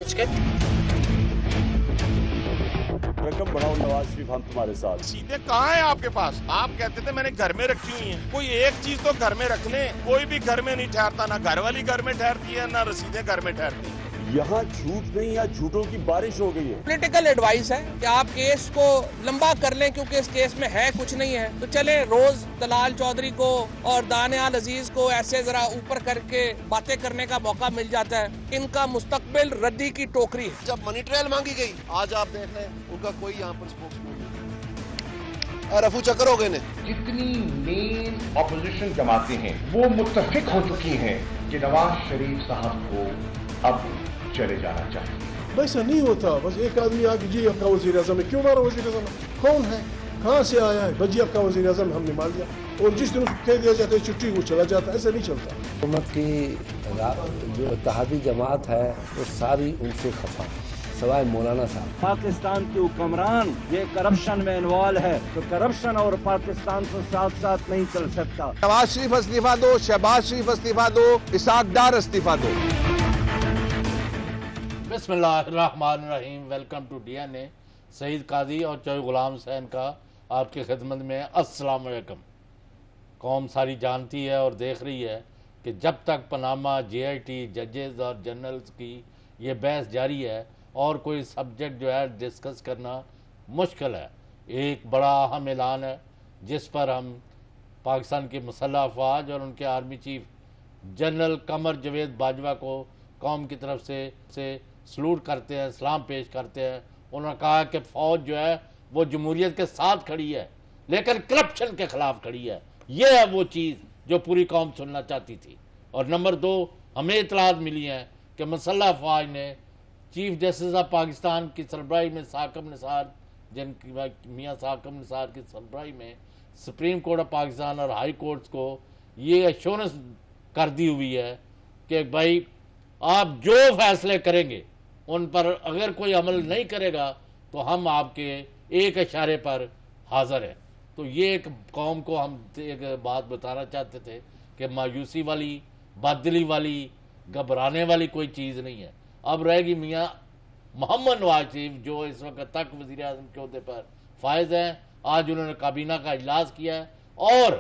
रकम बढ़ाओ नवाज शरीफ, हम तुम्हारे साथ। सीधे कहाँ है आपके पास? आप कहते थे मैंने घर में रखी हुई है। कोई एक चीज तो घर में रख ले। कोई भी घर में नहीं ठहरता, ना घर वाली घर में ठहरती है, ना रसीदें घर में ठहरती है। यहाँ झूठ नहीं, यहाँ झूठों की बारिश हो गई है। पॉलिटिकल एडवाइस है कि आप केस को लंबा कर लें, क्योंकि इस केस में है कुछ नहीं है। तो चले रोज दलाल चौधरी को और दानियाल अजीज को ऐसे जरा ऊपर करके बातें करने का मौका मिल जाता है। इनका मुस्तकबिल रद्दी की टोकरी है। जब मनी ट्रायल मांगी गई, आज आप देख रहे हैं उनका कोई यहाँ पर स्पोक्समैन नहीं। रफू चक्कर हो गए ने। जितनी मेन ऑपोजिशन जमातें हैं वो मुत्तफिक हो चुकी हैं कि नवाज शरीफ साहब को अब चले जाना चाहिए। वैसा नहीं होता। बस एक आदमी आके जी आपका वजीर आजम है, क्यों मारा वजीर आजम? कौन है, कहाँ से आया है? बजी आपका वजीर आजम हमने मान लिया, और जिस दिन उसको कह दिया जाता है छुट्टी वो चला जाता है। ऐसा नहीं चलता। हुकूमत की जो इत्तेहादी जमात है वो सारी उनसे खफा, सवाए मौलाना साहब। पाकिस्तान के हुक्मरान ये करप्शन में इन्वॉल्व है, तो करप्शन और पाकिस्तान को साथ साथ नहीं चल सकता। नवाज शरीफ इस्तीफा दो, शहबाज शरीफ इस्तीफा दो, इसाक डार इस्तीफा दो। बिस्मिल्लाहिर्रहमानिर्रहीम। Welcome to DNA. Saeed Qazi और चौधरी गुलाम हुसैन का आपकी खिदमत में अस्सलाम वालेकुम। कौम सारी जानती है और देख रही है कि जब तक पनामा, जेआईटी, जजेस और जनरल्स की ये बहस जारी है और कोई सब्जेक्ट जो है डिस्कस करना मुश्किल है। एक बड़ा अहम ऐलान है जिस पर हम पाकिस्तान की मुसल्लह अफवाज और उनके आर्मी चीफ जनरल कमर जवेद बाजवा को कौम की तरफ से सलूट करते हैं, सलाम पेश करते हैं। उन्होंने कहा कि फ़ौज जो है वो जमहूरियत के साथ खड़ी है, लेकिन करप्शन के ख़िलाफ़ खड़ी है। ये है वो चीज़ जो पूरी कौम सुनना चाहती थी। और नंबर 2, हमें इतलात मिली है कि मुसल्लह अफवाज ने चीफ जस्टिस ऑफ पाकिस्तान की सरबराही में साकिब निसार, जिनकी मियाँ साकिब निसार की सरबराही में सुप्रीम कोर्ट ऑफ पाकिस्तान और हाई कोर्ट्स को ये एश्योरेंस कर दी हुई है कि भाई आप जो फैसले करेंगे उन पर अगर कोई अमल नहीं करेगा तो हम आपके एक इशारे पर हाजिर हैं। तो ये एक कौम को हम एक बात बताना चाहते थे कि मायूसी वाली, बददिली वाली, घबराने वाली कोई चीज़ नहीं है। अब रहेगी मियाँ मोहम्मद नवाज शरीफ, जो इस वक्त तक वज़ीर आज़म के अहदे पर फायज हैं। आज उन्होंने काबीना का इजलास किया है और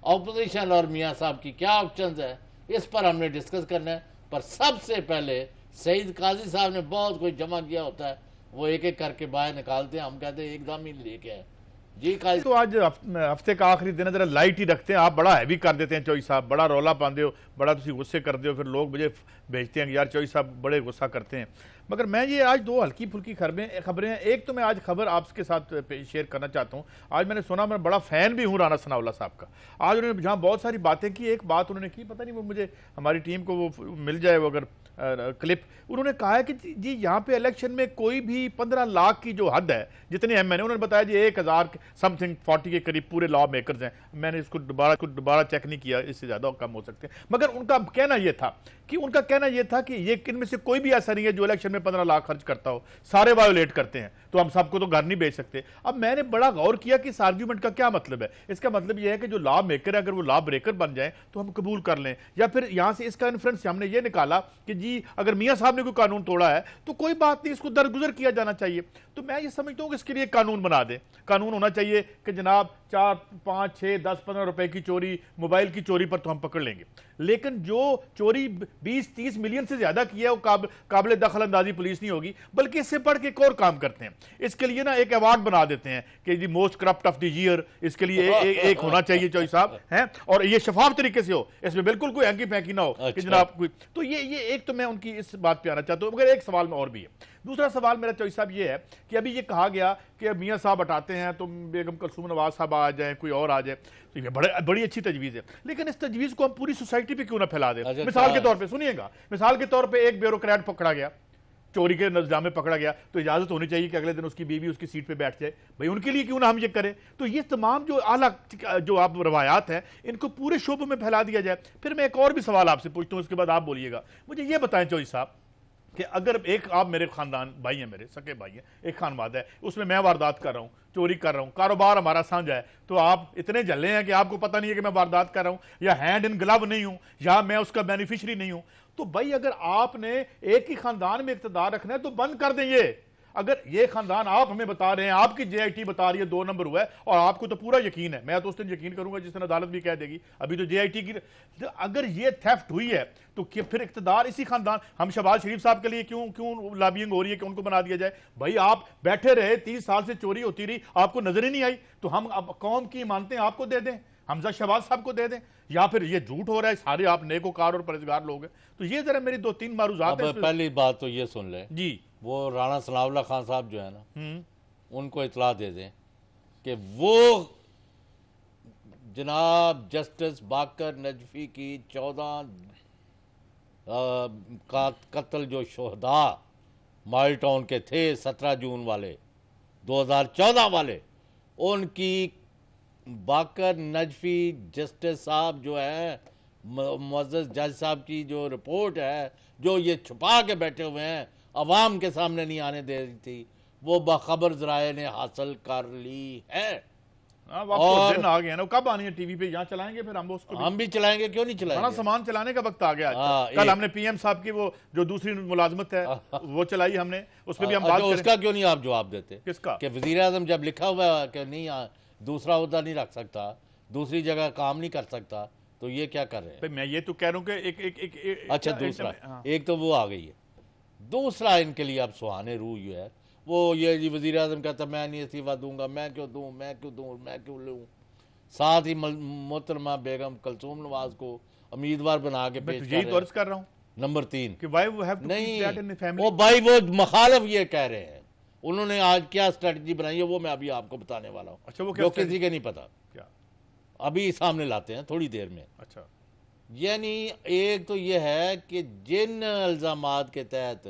अपोजिशन और मियाँ साहब की क्या ऑप्शंस है इस पर हमने डिस्कस करना है। पर सबसे पहले सईद काजी साहब ने बहुत कुछ जमा किया होता है, वो एक एक करके बाहर निकालते हैं। हम कहते हैं एकदम ही लेके आए जी काजी। तो आज हफ्ते का आखिरी दिन है, जरा लाइट ही रखते हैं। आप बड़ा हैवी कर देते हैं चौधरी साहब, बड़ा रौला पाते हो, बड़ा तुम गुस्से करते हो, फिर लोग मुझे भेजते हैं कि यार चौधरी साहब बड़े गुस्सा करते हैं। मगर मैं ये आज 2 हल्की फुल्की खबरें हैं। एक तो मैं आज खबर आपके साथ शेयर करना चाहता हूँ। आज मैंने सुना, मैं बड़ा फ़ैन भी हूँ राना सनाउल्लाह साहब का। आज उन्होंने जहाँ बहुत सारी बातें की, एक बात उन्होंने की, पता नहीं वो मुझे हमारी टीम को वो मिल जाए वो अगर क्लिप। उन्होंने कहा है कि जी यहाँ पे इलेक्शन में कोई भी 15 लाख की जो हद है, जितने एमएनए, उन्होंने बताया जी 1000 समथिंग 40 के करीब पूरे लॉ मेकर्स हैं। मैंने इसको दोबारा चेक नहीं किया, इससे ज़्यादा कम हो सकते हैं। मगर उनका कहना यह था कि ये इनमें से कोई भी ऐसा नहीं है जो इलेक्शन में 15 लाख खर्च करता हो। सारे वायोलेट करते हैं, तो हम सबको तो घर नहीं बेच सकते। अब मैंने बड़ा गौर किया कि इस आर्ग्यूमेंट का क्या मतलब है। इसका मतलब यह है कि जो लॉ मेकर है, अगर वो लॉ ब्रेकर बन जाए तो हम कबूल कर लें, या फिर यहां से इसका इन्फ्रेंस हमने ये निकाला कि जी अगर मियां साहब ने कोई कानून तोड़ा है तो कोई बात नहीं, इसको दरगुजर किया जाना चाहिए। तो मैं ये समझता हूं कि इसके लिए कानून बना दें। कानून होना चाहिए कि जनाब 4, 5, 6, 10, 15 रुपए की चोरी, मोबाइल की चोरी पर तो हम पकड़ लेंगे, लेकिन जो चोरी 20-30 मिलियन से ज्यादा किया है वो काबिल दखल अंदाजी पुलिस नहीं होगी, बल्कि इससे बढ़ के एक और काम करते हैं। इसके लिए ना एक अवार्ड बना देते हैं कि जी most corrupt of the year, इसके लिए एक होना चाहिए चौधरी साहब हैं, और ये शफाफ तरीके से हो, इसमें बिल्कुल कोई हैंकी फैंकी ना हो कि जनाब कोई। तो ये एक तो मैं उनकी इस बात पे आना चाहता हूँ। मगर एक सवाल में और भी है। दूसरा सवाल मेरा चौधरी साहब ये है कि अभी ये कहा गया कि मियाँ साहब हटाते हैं तो बेगम कुलसूम नवाज साहब आ जाए, कोई और आ जाए, तो ये बड़ी अच्छी तजवीज़ है। लेकिन इस तजवीज़ को हम पूरी सोसाइटी पे क्यों ना फैला दें? मिसाल के तौर पे सुनिएगा, मिसाल के तौर पे एक ब्यूरोक्रेट पकड़ा गया, चोरी के नज़ाम में पकड़ा गया, तो इजाज़त होनी चाहिए कि अगले दिन उसकी बीवी उसकी सीट पे बैठ जाए। भाई उनके लिए क्यों ना हम ये करें? तो ये तमाम जो आला जो आप रवायात हैं इनको पूरे शोबों में फैला दिया जाए। फिर मैं एक और भी सवाल आपसे पूछता हूँ, उसके बाद आप बोलिएगा। मुझे ये बताएं चौधरी साहब कि अगर एक आप मेरे खानदान भाई हैं, मेरे सके भाई हैं, एक खानवाद है, उसमें मैं वारदात कर रहा हूँ, चोरी कर रहा हूँ, कारोबार हमारा साझा है, तो आप इतने झल्ले हैं कि आपको पता नहीं है कि मैं वारदात कर रहा हूँ, या हैंड इन ग्लव नहीं हूँ, या मैं उसका बेनिफिशियरी नहीं हूँ। तो भाई अगर आपने एक ही खानदान में इक़्तिदार रखना है तो बंद कर दें ये। अगर ये खानदान आप हमें बता रहे हैं, आपकी जेआईटी बता रही है 2 नंबर हुआ है, और आपको तो पूरा यकीन है, मैं तो उस दिन यकीन करूंगा जिस दिन अदालत भी कह देगी, अभी तो जेआईटी की, तो अगर ये थेफ्ट हुई है तो फिर इक़्तिदार इसी खानदान, हम शहबाज शरीफ साहब के लिए क्यों लॉबिंग हो रही है कि उनको बना दिया जाए? भाई आप बैठे रहे, 30 साल से चोरी होती रही, आपको नजर ही नहीं आई, तो हम अब कौम की इमानतें आपको दे दें, हमजा शहबाज साहब को दे दें, या फिर ये झूठ हो रहा है, सारे आप नेकोकार और परहेजगार लोग हैं। तो ये जरा मेरी 2-3 मारूजात हैं। पहली बात तो ये सुन लें जी, वो राणा सनाउल्लाह खान साहब जो है ना, उनको इतला दे दें कि वो जनाब जस्टिस बाकर नजफी की 14 का कत्ल जो शोहदा माल टाउन के थे 17 जून वाले 2014 वाले, उनकी बाकर नजफी जस्टिस साहब जो है, मुअज़्ज़ज़ जज साहब की जो रिपोर्ट है, जो ये छुपा के बैठे हुए हैं, अवाम के सामने नहीं आने दे रही थी, वो बाखबर ज़राए ने हासिल कर ली है। और दिन आ गया ना, कब आनी है टीवी पे? यहाँ चलाएंगे, फिर हम उसको हम भी चलाएंगे, क्यों नहीं चलाएंगे? बड़ा सामान चलाने का वक्त आ गया। कल हमने पीएम साहब की वो जो दूसरी मुलाजमत है वो चलाई हमने, उस पर भी हम बात करें। उसका क्यों नहीं आप जवाब देते? किसका? कि वज़ीर आज़म जब लिखा हुआ है कि नहीं दूसरा ओहदा नहीं रख सकता, दूसरी जगह काम नहीं कर सकता, तो ये क्या कर रहे हैं? मैं ये तो कह रहा हूँ कि एक अच्छा दूसरा, एक तो वो आ गई है, दूसरा इनके लिए अब सुहाने रूह ये है, वो ये जी वज़ीर आज़म कहता मैं नहीं इस्तीफा दूंगा, मैं क्यों दूं, मैं क्यों दूं, मैं क्यों लूं। साथ ही मोहतरमा बेगम कलसूम नवाज को उम्मीदवार बना के पेश कर रहा हूँ। नंबर 3 कि why we have to keep that in the family? वो भाई वो मुखालिफ ये कह रहे हैं, उन्होंने आज क्या स्ट्रेटजी बनाई है वो मैं अभी आपको बताने वाला हूँ। अच्छा, वो जो किसी के नहीं पता, क्या अभी सामने लाते हैं थोड़ी देर में। अच्छा, यानी एक तो ये है कि जिन इल्जामात के तहत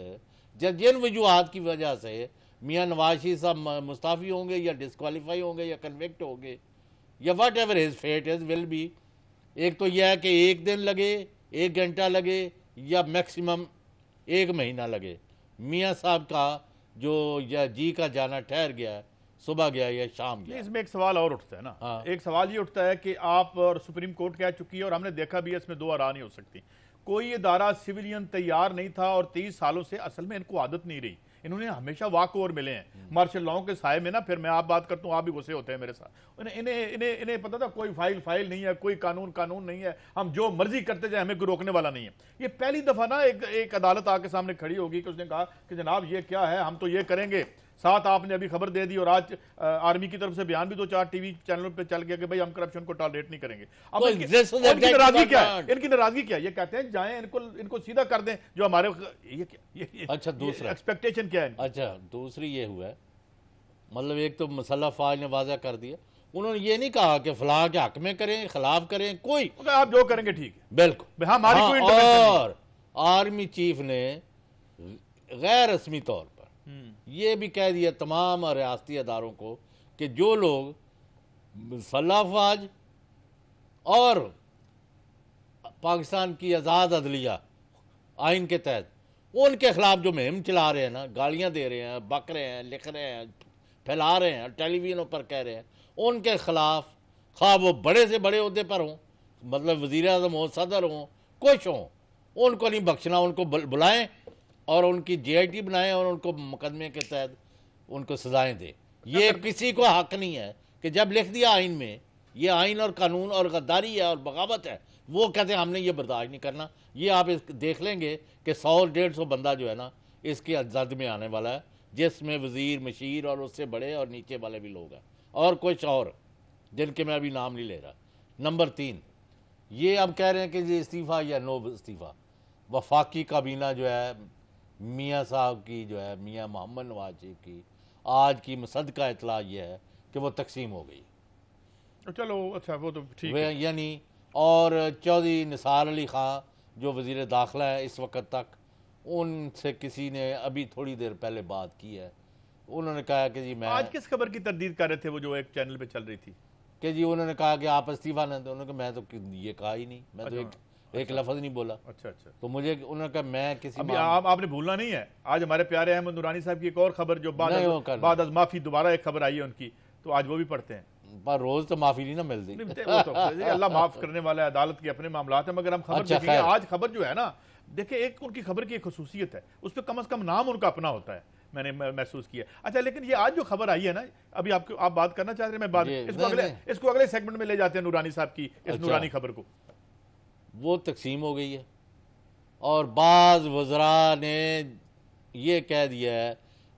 जिन वजूहात की वजह से मियाँ नवाज शरीफ साहब मुस्ताफ़ी होंगे या डिस्क्वालीफाई होंगे या कन्विक्ट होंगे या whatever his fate is will be, एक तो यह है कि 1 दिन लगे, 1 घंटा लगे, या मैक्सिमम 1 महीना लगे। मियाँ साहब का जो या जी का जाना ठहर गया, सुबह गया या शाम गया। इसमें एक सवाल और उठता है ना, एक सवाल ये उठता है कि आप और सुप्रीम कोर्ट कह चुकी है और हमने देखा भी है, इसमें 2 आरा नहीं हो सकती। कोई इदारा सिविलियन तैयार नहीं था और 30 सालों से असल में इनको आदत नहीं रही, इन्होंने हमेशा वॉक ओवर मिले हैं मार्शल लॉ के साए में ना। फिर मैं आप बात करता हूँ, आप भी गुस्से होते हैं मेरे साथ। इन्हें पता था कोई फाइल नहीं है, कोई कानून नहीं है, हम जो मर्जी करते जाए, हमें कोई रोकने वाला नहीं है। ये पहली दफा ना एक अदालत आके सामने खड़ी होगी कि उसने कहा कि जनाब ये क्या है, हम तो ये करेंगे। साथ आपने अभी खबर दे दी और आज आर्मी की तरफ से बयान भी 2-4 टीवी चैनलों पे चल गया कि भाई हम करप्शन को टॉलरेट नहीं करेंगे। अब इनकी नाराजगी क्या है? इनकी नाराजगी क्या है? ये कहते हैं जाएं इनको सीधा कर दें जो हमारे ये अच्छा दूसरा एक्सपेक्टेशन क्या है? अच्छा दूसरी ये हुआ है, मतलब एक तो मसला फाज ने वाज़ा कर दिया, उन्होंने ये नहीं कहा कि फलां के हक में करें, खिलाफ करें, कोई आप जो करेंगे ठीक है, बिल्कुल। और आर्मी चीफ ने गैर रस्मी तौर पर ये भी कह दिया तमाम रियासती अदारों को कि जो लोग फल्ला अफवाज और पाकिस्तान की आज़ाद अदलिया आइन के तहत उनके खिलाफ जो मुहिम चला रहे हैं ना, गालियां दे रहे हैं, बक रहे हैं, लिख रहे हैं, फैला रहे हैं, टेलीविजनों पर कह रहे हैं, उनके खिलाफ खा वो बड़े से बड़े ओहदे पर हों, मतलब वज़ीर आज़म हो, सदर हों, कुछ हों, उनको नहीं बख्शना, उनको बुलाएं और उनकी जेआईटी बनाएं और उनको मुकदमे के तहत उनको सजाएं दें। ये किसी को हक नहीं है कि जब लिख दिया आइन में ये आइन और कानून और गद्दारी है और बगावत है, वो कहते हैं हमने ये बर्दाश्त नहीं करना। ये आप देख लेंगे कि 100-150 बंदा जो है ना इसके जद में आने वाला है, जिसमें वज़ीर, मशीर और उससे बड़े और नीचे वाले भी लोग हैं और कुछ और जिनके मैं अभी नाम नहीं ले रहा। नंबर 3, ये अब कह रहे हैं कि ये इस्तीफ़ा या नो इस्तीफ़ा। वफाकी काबीना जो है मियाँ साहब की, जो है मियाँ मोहम्मद नवाज शरीफ की, आज की मुसद्दका इतला ये है कि वो तकसीम हो गई। चलो अच्छा, वो तो ठीक है। यानी और चौधरी निसार अली खां जो वज़ीर दाखिला है इस वक्त तक, उनसे किसी ने अभी थोड़ी देर पहले बात की है, उन्होंने कहा कि जी मैं आज किस खबर की तरदीद कर रहे थे वो जो एक चैनल पे चल रही थी कि जी उन्होंने कहा कि आप इस्तीफ़ा न दें, उन्होंने कहा मैं तो ये कहा ही नहीं, मैं तो एक लफ्ज नहीं बोला। अच्छा अच्छा। तो मुझे उन्होंने कहा मैं किसी अभी आपने भूलना नहीं है, आज हमारे प्यारे अहमद नूरानी साहब की एक और खबर जो बाद माफी दोबारा एक खबर आई है उनकी, तो आज वो भी पढ़ते हैं। पर रोज तो माफी नहीं ना मिलती, वो तो अल्लाह माफ करने वाला है, अदालत के अपने मामलात है। मगर हम खबर देखेंगे, आज खबर जो है ना, देखिए एक उनकी खबर की एक खसूसियत है, उस पर कम से कम नाम उनका अपना होता है, मैंने महसूस किया। अच्छा, लेकिन ये आज जो खबर आई है ना, अभी आप बात करना चाह रहे हैं, मैं बात इसको अगले सेगमेंट में ले जाते हैं नूरानी साहब की इस नूरानी खबर को। वो तकसीम हो गई है और बाज वज़रा ने ये कह दिया है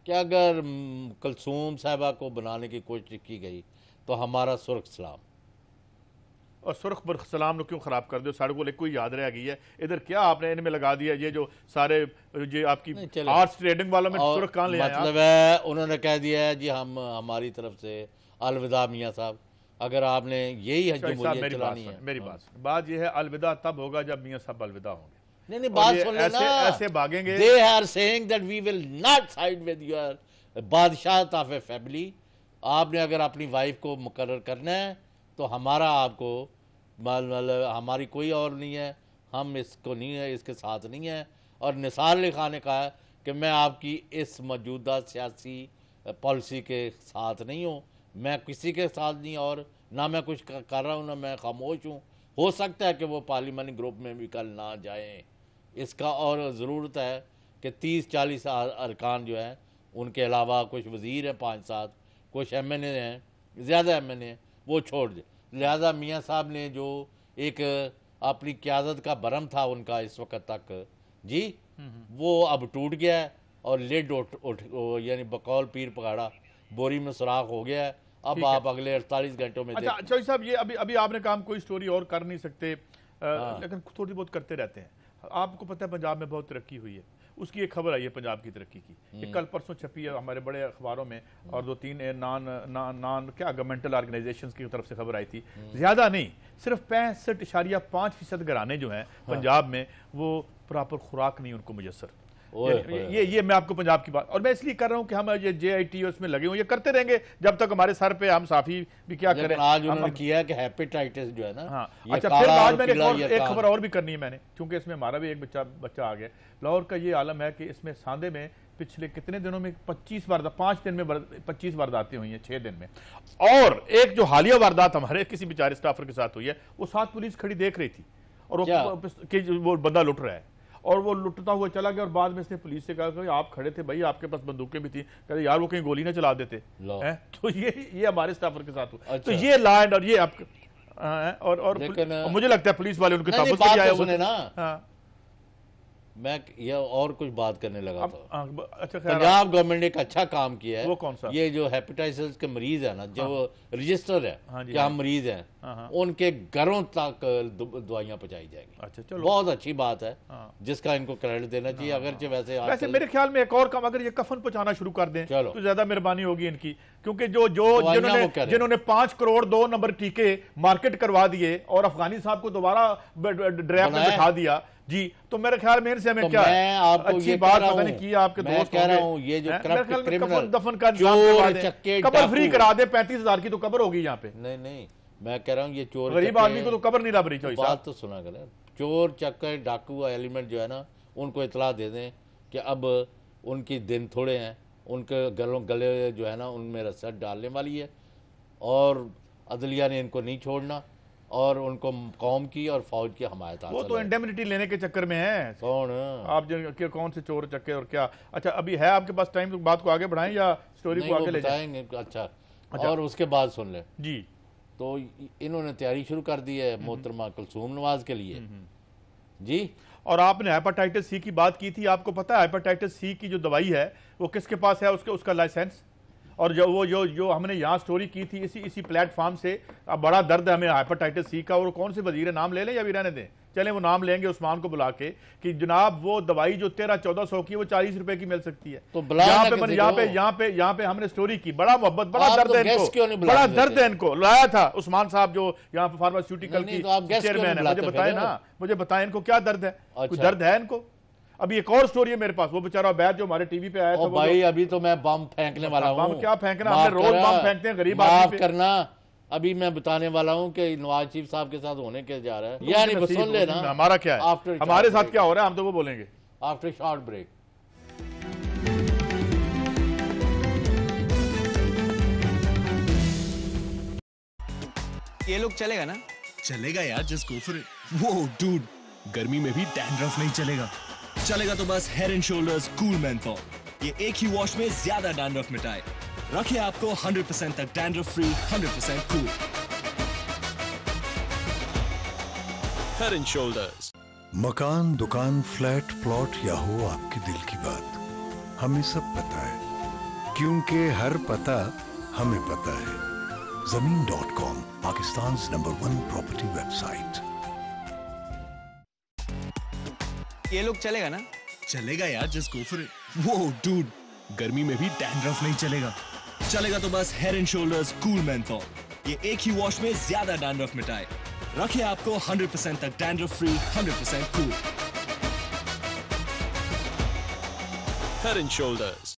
कि अगर कुलसूम साहिबा को बनाने की कोशिश की गई तो हमारा सुर्ख सलाम। और सुर्ख पर सलाम ने क्यों खराब कर दो, साढ़े को कोई याद रह गई है इधर, क्या आपने इनमें लगा दिया ये जो सारे ये आपकी आर्ट्स ट्रेडिंग वालों में सुर्ख कहाँ ले आए? मतलब है उन्होंने कह दिया है जी हम हमारी तरफ से अलविदा मियाँ साहब, अगर आपने यही जमहूरियत चलानी है। मेरी बात ये है, अलविदा तब होगा जब मियाँ साहब अलविदा होंगे। नहीं बात सुन लेना, ऐसे भागेंगे। They are saying that we will not side with your बादशाह ऑफ ए फैमिली। आपने अगर अपनी वाइफ को मुकर्रर करना है तो हमारा आपको मतलब हमारी कोई और नहीं है, हम इसको नहीं है, इसके साथ नहीं है। और निसार अली खान ने कहा कि मैं आपकी इस मौजूदा सियासी पॉलिसी के साथ नहीं हूँ, मैं किसी के साथ नहीं और ना मैं कुछ कर रहा हूँ ना मैं खामोश हूँ। हो सकता है कि वो पार्लियामेंट ग्रुप में भी कल ना जाएं, इसका और ज़रूरत है कि 30-40 अरकान जो है उनके अलावा कुछ वज़ीर हैं 5-7, कुछ MNA हैं, ज़्यादा MNA हैं, वो छोड़ दे। लिहाजा मियाँ साहब ने जो एक अपनी क़यादत का भरम था उनका इस वक्त तक जी, वो अब टूट गया है और लेड उठ यानी बकौल पीर पगाड़ा बोरी में सुराख हो गया है। अब आप अगले 48 घंटों में अच्छा चौधरी साहब, ये अभी आपने काम कोई स्टोरी और कर नहीं सकते, लेकिन थोड़ी बहुत करते रहते हैं। आपको पता है पंजाब में बहुत तरक्की हुई है, उसकी एक खबर आई है पंजाब की तरक्की की, ये कल परसों छपी है हमारे बड़े अखबारों में, और 2-3 नॉन क्या गवर्नमेंटल ऑर्गेनाइजेशंस की तरफ से खबर आई थी। ज्यादा नहीं, सिर्फ 65.5% घराने जो हैं पंजाब में वो प्रॉपर खुराक नहीं उनको मुयसर। ये मैं आपको पंजाब की बात, और मैं इसलिए कर रहा हूँ कि हम ये JIT उसमें लगे हुए, ये करते रहेंगे जब तक हमारे सर पे हम साफी भी क्या करें। आज उन्होंने किया कि हेपेटाइटिस जो है ना, हाँ अच्छा, फिर आज मैंने एक खबर और भी करनी है मैंने, क्योंकि इसमें हमारा भी एक बच्चा आ गया। लाहौर का ये आलम है कि इसमें सांदे में पिछले कितने दिनों में 25 वारदात, 5 दिन में 25 वारदातें हुई हैं 6 दिन में। और एक जो हालिया वारदात हमारे किसी बेचारे स्टाफर के साथ हुई है, वो साथ पुलिस खड़ी देख रही थी और वो बंदा लुट रहा है, और वो लुटता हुआ चला गया। और बाद में इसने पुलिस से कहा कि आप खड़े थे भाई, आपके पास बंदूकें भी थी, कहते यार वो कहीं गोली ना चला देते हैं। तो ये हमारे स्टाफर के साथ हुआ। तो ये लॉ एंड और ये आपके और मुझे लगता है पुलिस वाले उनके ताबूत से आए हुए ना। मैं ये और कुछ बात करने लगा था। अच्छा, पंजाब गवर्नमेंट ने एक अच्छा काम किया है। वो कौन सा? ये जो हेपेटाइटिस के मरीज है ना, जो रजिस्टर है क्या मरीज हैं, उनके घरों तक दवाइयां पहुंचाई जाएंगी। अच्छा चलो, बहुत अच्छी बात है, जिसका इनको क्रेडिट देना चाहिए। अगरचे वैसे मेरे ख्याल में एक और काम, अगर ये कफन पहुंचाना शुरू कर दें तो ज्यादा मेहरबानी होगी इनकी, क्योंकि जिन्होंने 5 करोड़ 2 नंबर टीके मार्केट करवा दिए और अफगानी साहब को दोबारा ड्राइव में बैठा दिया जी, तो मेरे ख्याल में इनसे हमें क्या अच्छी बात मैंने की, आपके दोस्त कह रहा हूं ये जो क्रिमिनल दफन का कबर फ्री करा दे, 35,000 की तो कबर होगी यहाँ पे। नहीं मैं कह रहा हूँ ये चोर गरीब आदमी को तो कबर नहीं रबरी चाहिए। बात तो सुना कर, चोर चक्कर डाकू एलिमेंट जो है ना, उनको इतला दे दें कि अब उनकी दिन थोड़े हैं, उनके गले जो है ना उनमें रस्सा डालने वाली है, और अदलिया ने इनको नहीं छोड़ना और उनको कौम की और फौज की हमायत। वो तो इंडेमनिटी लेने के चक्कर में है। कौन आप कौन से चोर चक्के और क्या। अच्छा अभी है आपके पास टाइम, तो बात को आगे बढ़ाएं या स्टोरी को आगे ले जाएंगे? अच्छा, और उसके बाद सुन ले जी। तो इन्होंने तैयारी शुरू कर दी है मोहतरमा कुलसूम नवाज के लिए जी। और आपने हेपेटाइटिस C की बात की थी, आपको पता है हेपेटाइटिस C की जो दवाई है वो किसके पास है, उसका लाइसेंस। और जो हमने यहाँ स्टोरी की थी इसी प्लेटफॉर्म से, अब बड़ा दर्द है हमें हेपेटाइटिस C का। और कौन से वजीर नाम ले लें या भी रहने दें, चलें वो नाम लेंगे उस्मान को बुला के कि जनाब वो दवाई जो 1300-1400 की वो 40 रुपए की मिल सकती है। तो यहाँ पे हमने स्टोरी की, बड़ा मोहब्बत, बड़ा दर्द है इनको, बड़ा दर्द है इनको। लाया था उस्मान साहब जो यहाँ पे फार्मास्यूटिकल की चेयरमैन है, मुझे बताए ना, मुझे बताए इनको क्या दर्द है, कुछ दर्द है इनको। अभी एक और स्टोरी है मेरे पास, वो बेचारा बैद जो हमारे टीवी पे आया था। भाई अभी तो मैं बम फेंकने वाला हूँ। बम क्या फेंकना, हमने रोज बम फेंकते हैं गरीब आदमी पे। करना अभी मैं बताने वाला हूँ कि नवाज शरीफ साहब के साथ होने के जा रहा है, यानी सुन लेना हमारा क्या है, हमारे साथ क्या हो रहा है, हम तो वो बोलेंगे आफ्टर शॉर्ट ब्रेक। ये लोग चलेगा ना? चलेगा यार, जस्ट गो फॉर इट। वो डूड, गर्मी में भी डैंड्रफ नहीं चलेगा। चलेगा तो बस head and shoulders cool menthol. ये एक ही वॉश में ज्यादा डैंड्रफ मिटाए, रखे आपको 100% तक dandruff free, 100% cool. Head and shoulders. मकान, दुकान, फ्लैट, प्लॉट या हो आपके दिल की बात, हमें सब पता है, क्योंकि हर पता हमें पता है। Zameen.com, Pakistan number 1 property website. ये लोग चलेगा ना? चलेगा यार, जस्ट गो फॉर इट। वो डूड, गर्मी में भी डैंड्रफ नहीं चलेगा। चलेगा तो बस head and shoulders cool menthol. ये एक ही वॉश में ज्यादा डैंड्रफ मिटाए, रखे आपको 100% तक dandruff free, 100% cool. Head and shoulders.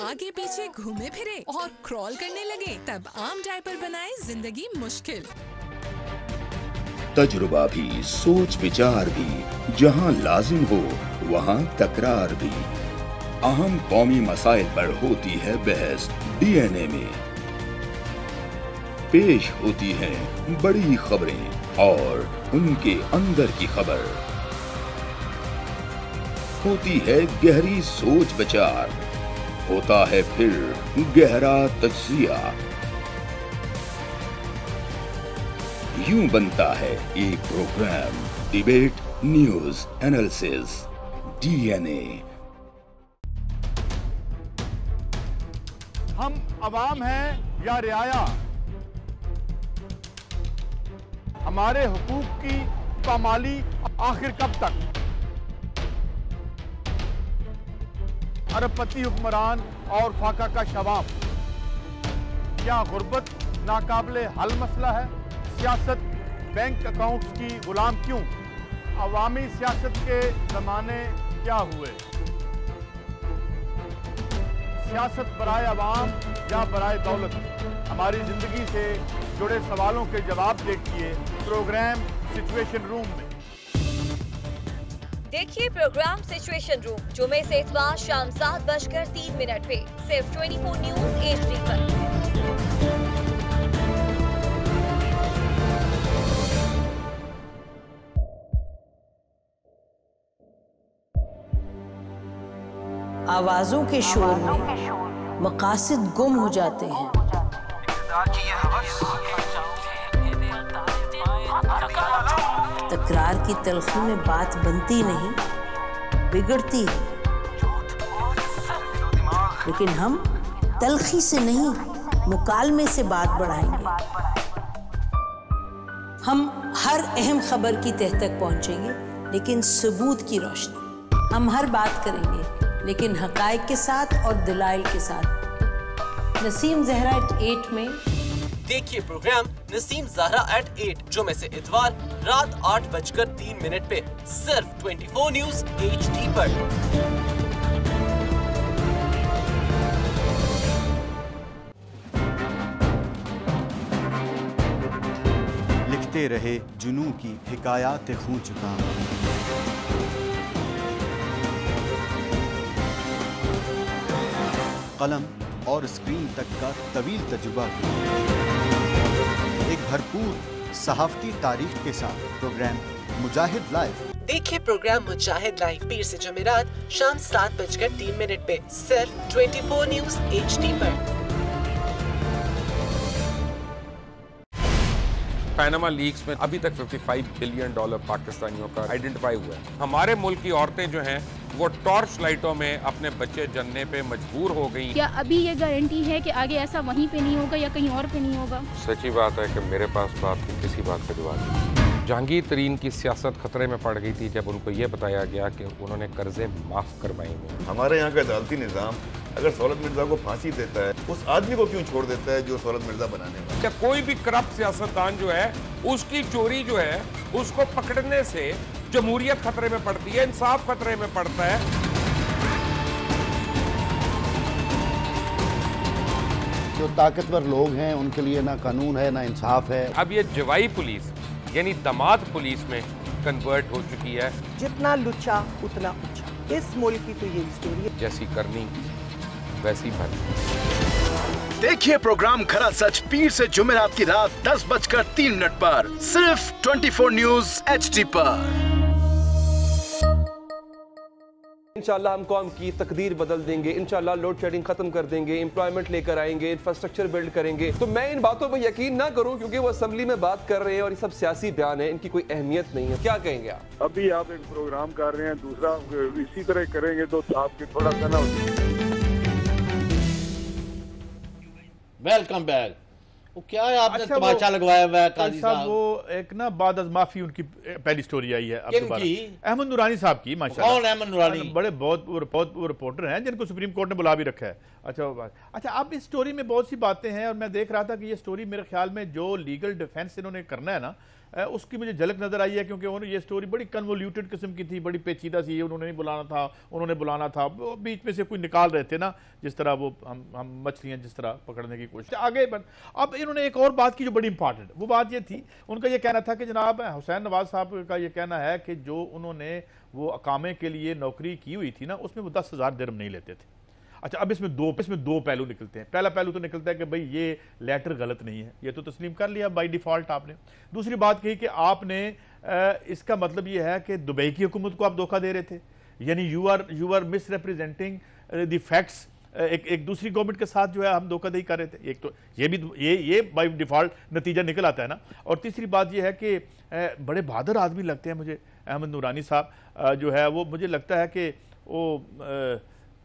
आगे पीछे घूमे फिरे और क्रॉल करने लगे, तब आम डायपर बनाए जिंदगी मुश्किल। तजुर्बा भी, सोच विचार भी, जहां लाजिम हो वहां तकरार भी। अहम कौमी मसाइल पर होती है बहस डीएनए में। पेश होती हैं बड़ी खबरें और उनके अंदर की खबर। होती है गहरी सोच विचार, होता है फिर गहरा तज्जिया। यूं बनता है एक program, debate, news, analysis, DNA. हम अवाम हैं या रियाया, हमारे हुकूक की पामाली आखिर कब तक? अरबपति हुक्मरान और फाका का शबाब, क्या गुर्बत नाकाबिले हल मसला है? सियासत बैंक अकाउंट्स की गुलाम क्यों? अवामी सियासत के जमाने क्या हुए? सियासत बराए अवाम या बराए दौलत? हमारी जिंदगी से जुड़े सवालों के जवाब देखिए प्रोग्राम सिचुएशन रूम में। देखिए प्रोग्राम सिचुएशन रूम जुमे से इतवार शाम 7:03 पे सिर्फ 24 न्यूज HD पर। आवाजों के शोर में मकासद गुम हो जाते हैं। तकरार की तलखी में बात बनती नहीं, बिगड़ती है। लेकिन हम तलखी से नहीं, मुकालमे से बात बढ़ाएंगे। हम हर अहम खबर की तह तक पहुंचेंगे, लेकिन सबूत की रोशनी। हम हर बात करेंगे, लेकिन हकायक के साथ और दलाइल के साथ। नसीम जहरा 8 में देखिए प्रोग्राम नसीम ज़हरा at 8 जुमे से इतवार रात 8:03 पे सिर्फ 24 न्यूज HD पर। लिखते रहे जुनू की हिकायात खूं चुका। कलम और स्क्रीन तक का तवील तजुर्बा, एक भरपूर सहाफती तारीख के साथ प्रोग्राम मुजाहिद लाइव। देखिए प्रोग्राम मुजाहिद लाइव पीर से जुमेरात शाम 7:03 पे सिर्फ 24 न्यूज HD पर। पैनामा लीक्स में अभी तक $55 बिलियन पाकिस्तानियों का आइडेंटिफाई हुआ है। हमारे मुल्क की औरतें जो हैं वो टॉर्च लाइटों में अपने बच्चे जनने पे मजबूर हो गई। क्या अभी ये गारंटी है कि आगे ऐसा वहीं पे नहीं होगा या कहीं और पे नहीं होगा? सच्ची बात है कि मेरे पास तो आपकी किसी बात का जवाब नहीं। जहांगीर तरीन की सियासत खतरे में पड़ गई थी जब उनको ये बताया गया कि उन्होंने कर्जे माफ करवाए हैं। हमारे यहाँ का अदालती निज़ाम अगर सौलत मिर्जा को फांसी देता है, उस आदमी को क्यों छोड़ देता है जो सौलत मिर्जा बनाने वाला? क्या कोई भी करप्ट सियासतदान जो है उसकी चोरी जो है उसको पकड़ने से जमहूरियत खतरे में पड़ती है, इंसाफ खतरे में पड़ता है। जो ताकतवर लोग हैं उनके लिए ना कानून है ना इंसाफ है। अब ये जवाई पुलिस यानी दामाद पुलिस में कन्वर्ट हो चुकी है। जितना लुच्चा उतना ऊंचा, इस मुल्क की तो ये स्टोरी है। जैसी करनी वैसी भरनी। देखिए प्रोग्राम खरा सच पीर से जुमेरात की रात 10:03 पर सिर्फ 24 न्यूज HD पर। इंशाल्लाह हम कौम की तकदीर बदल देंगे, इंशाल्लाह लोड शेडिंग खत्म कर देंगे, एम्प्लॉयमेंट लेकर आएंगे, इंफ्रास्ट्रक्चर बिल्ड करेंगे। तो मैं इन बातों पर यकीन ना करूं क्योंकि वो असेंबली में बात कर रहे हैं और ये सब सियासी बयान है, इनकी कोई अहमियत नहीं है। क्या कहेंगे आप? अभी आप एक प्रोग्राम कर रहे हैं, दूसरा इसी तरह करेंगे तो आपके थोड़ा सा ना। Welcome back. वो क्या है आपने तमाचा लगवाया हुआ है काजी साहब? वो एक ना बाद अज़ माफी उनकी पहली स्टोरी आई है। अहमद नूरानी साहब की। माशाल्लाह। कौन अहमद नूरानी? बड़े बहुत रिपोर्टर हैं जिनको सुप्रीम कोर्ट ने बुला भी रखा है। अच्छा अब इस स्टोरी में बहुत सी बातें हैं और मैं देख रहा था कि ये स्टोरी मेरे ख्याल में जो लीगल डिफेंस इन्होंने करना है ना, उसकी मुझे झलक नजर आई है क्योंकि उन्होंने ये स्टोरी बड़ी कन्वोल्यूटेड किस्म की थी, बड़ी पेचीदा सी। उन्होंने नहीं बुलाना था, उन्होंने बुलाना था, वो बीच में से कोई निकाल रहे थे ना, जिस तरह वो हम मछलियां जिस तरह पकड़ने की कोशिश आगे अब इन्होंने एक और बात की जो बड़ी इंपॉर्टेंट, वो बात ये थी, उनका ये कहना था कि जनाब हुसैन नवाज साहब का ये कहना है कि जो उन्होंने वो अकामे के लिए नौकरी की हुई थी ना, उसमें वो 10,000 दिरहम नहीं लेते थे। अच्छा अब इसमें दो पहलू निकलते हैं। पहला पहलू तो निकलता है कि भाई ये लेटर गलत नहीं है, ये तो तस्लीम कर लिया बाय डिफॉल्ट आपने। दूसरी बात कही कि आपने इसका मतलब ये है कि दुबई की हुकूमत को आप धोखा दे रहे थे, यानी you are misrepresenting the facts. एक दूसरी गवर्नमेंट के साथ जो है हम धोखाधड़ी कर रहे थे। एक तो ये भी ये बाय डिफॉल्ट नतीजा निकल आता है ना। और तीसरी बात ये है कि बड़े बहादुर आदमी लगते हैं मुझे अहमद नूरानी साहब जो है, वो मुझे लगता है कि वो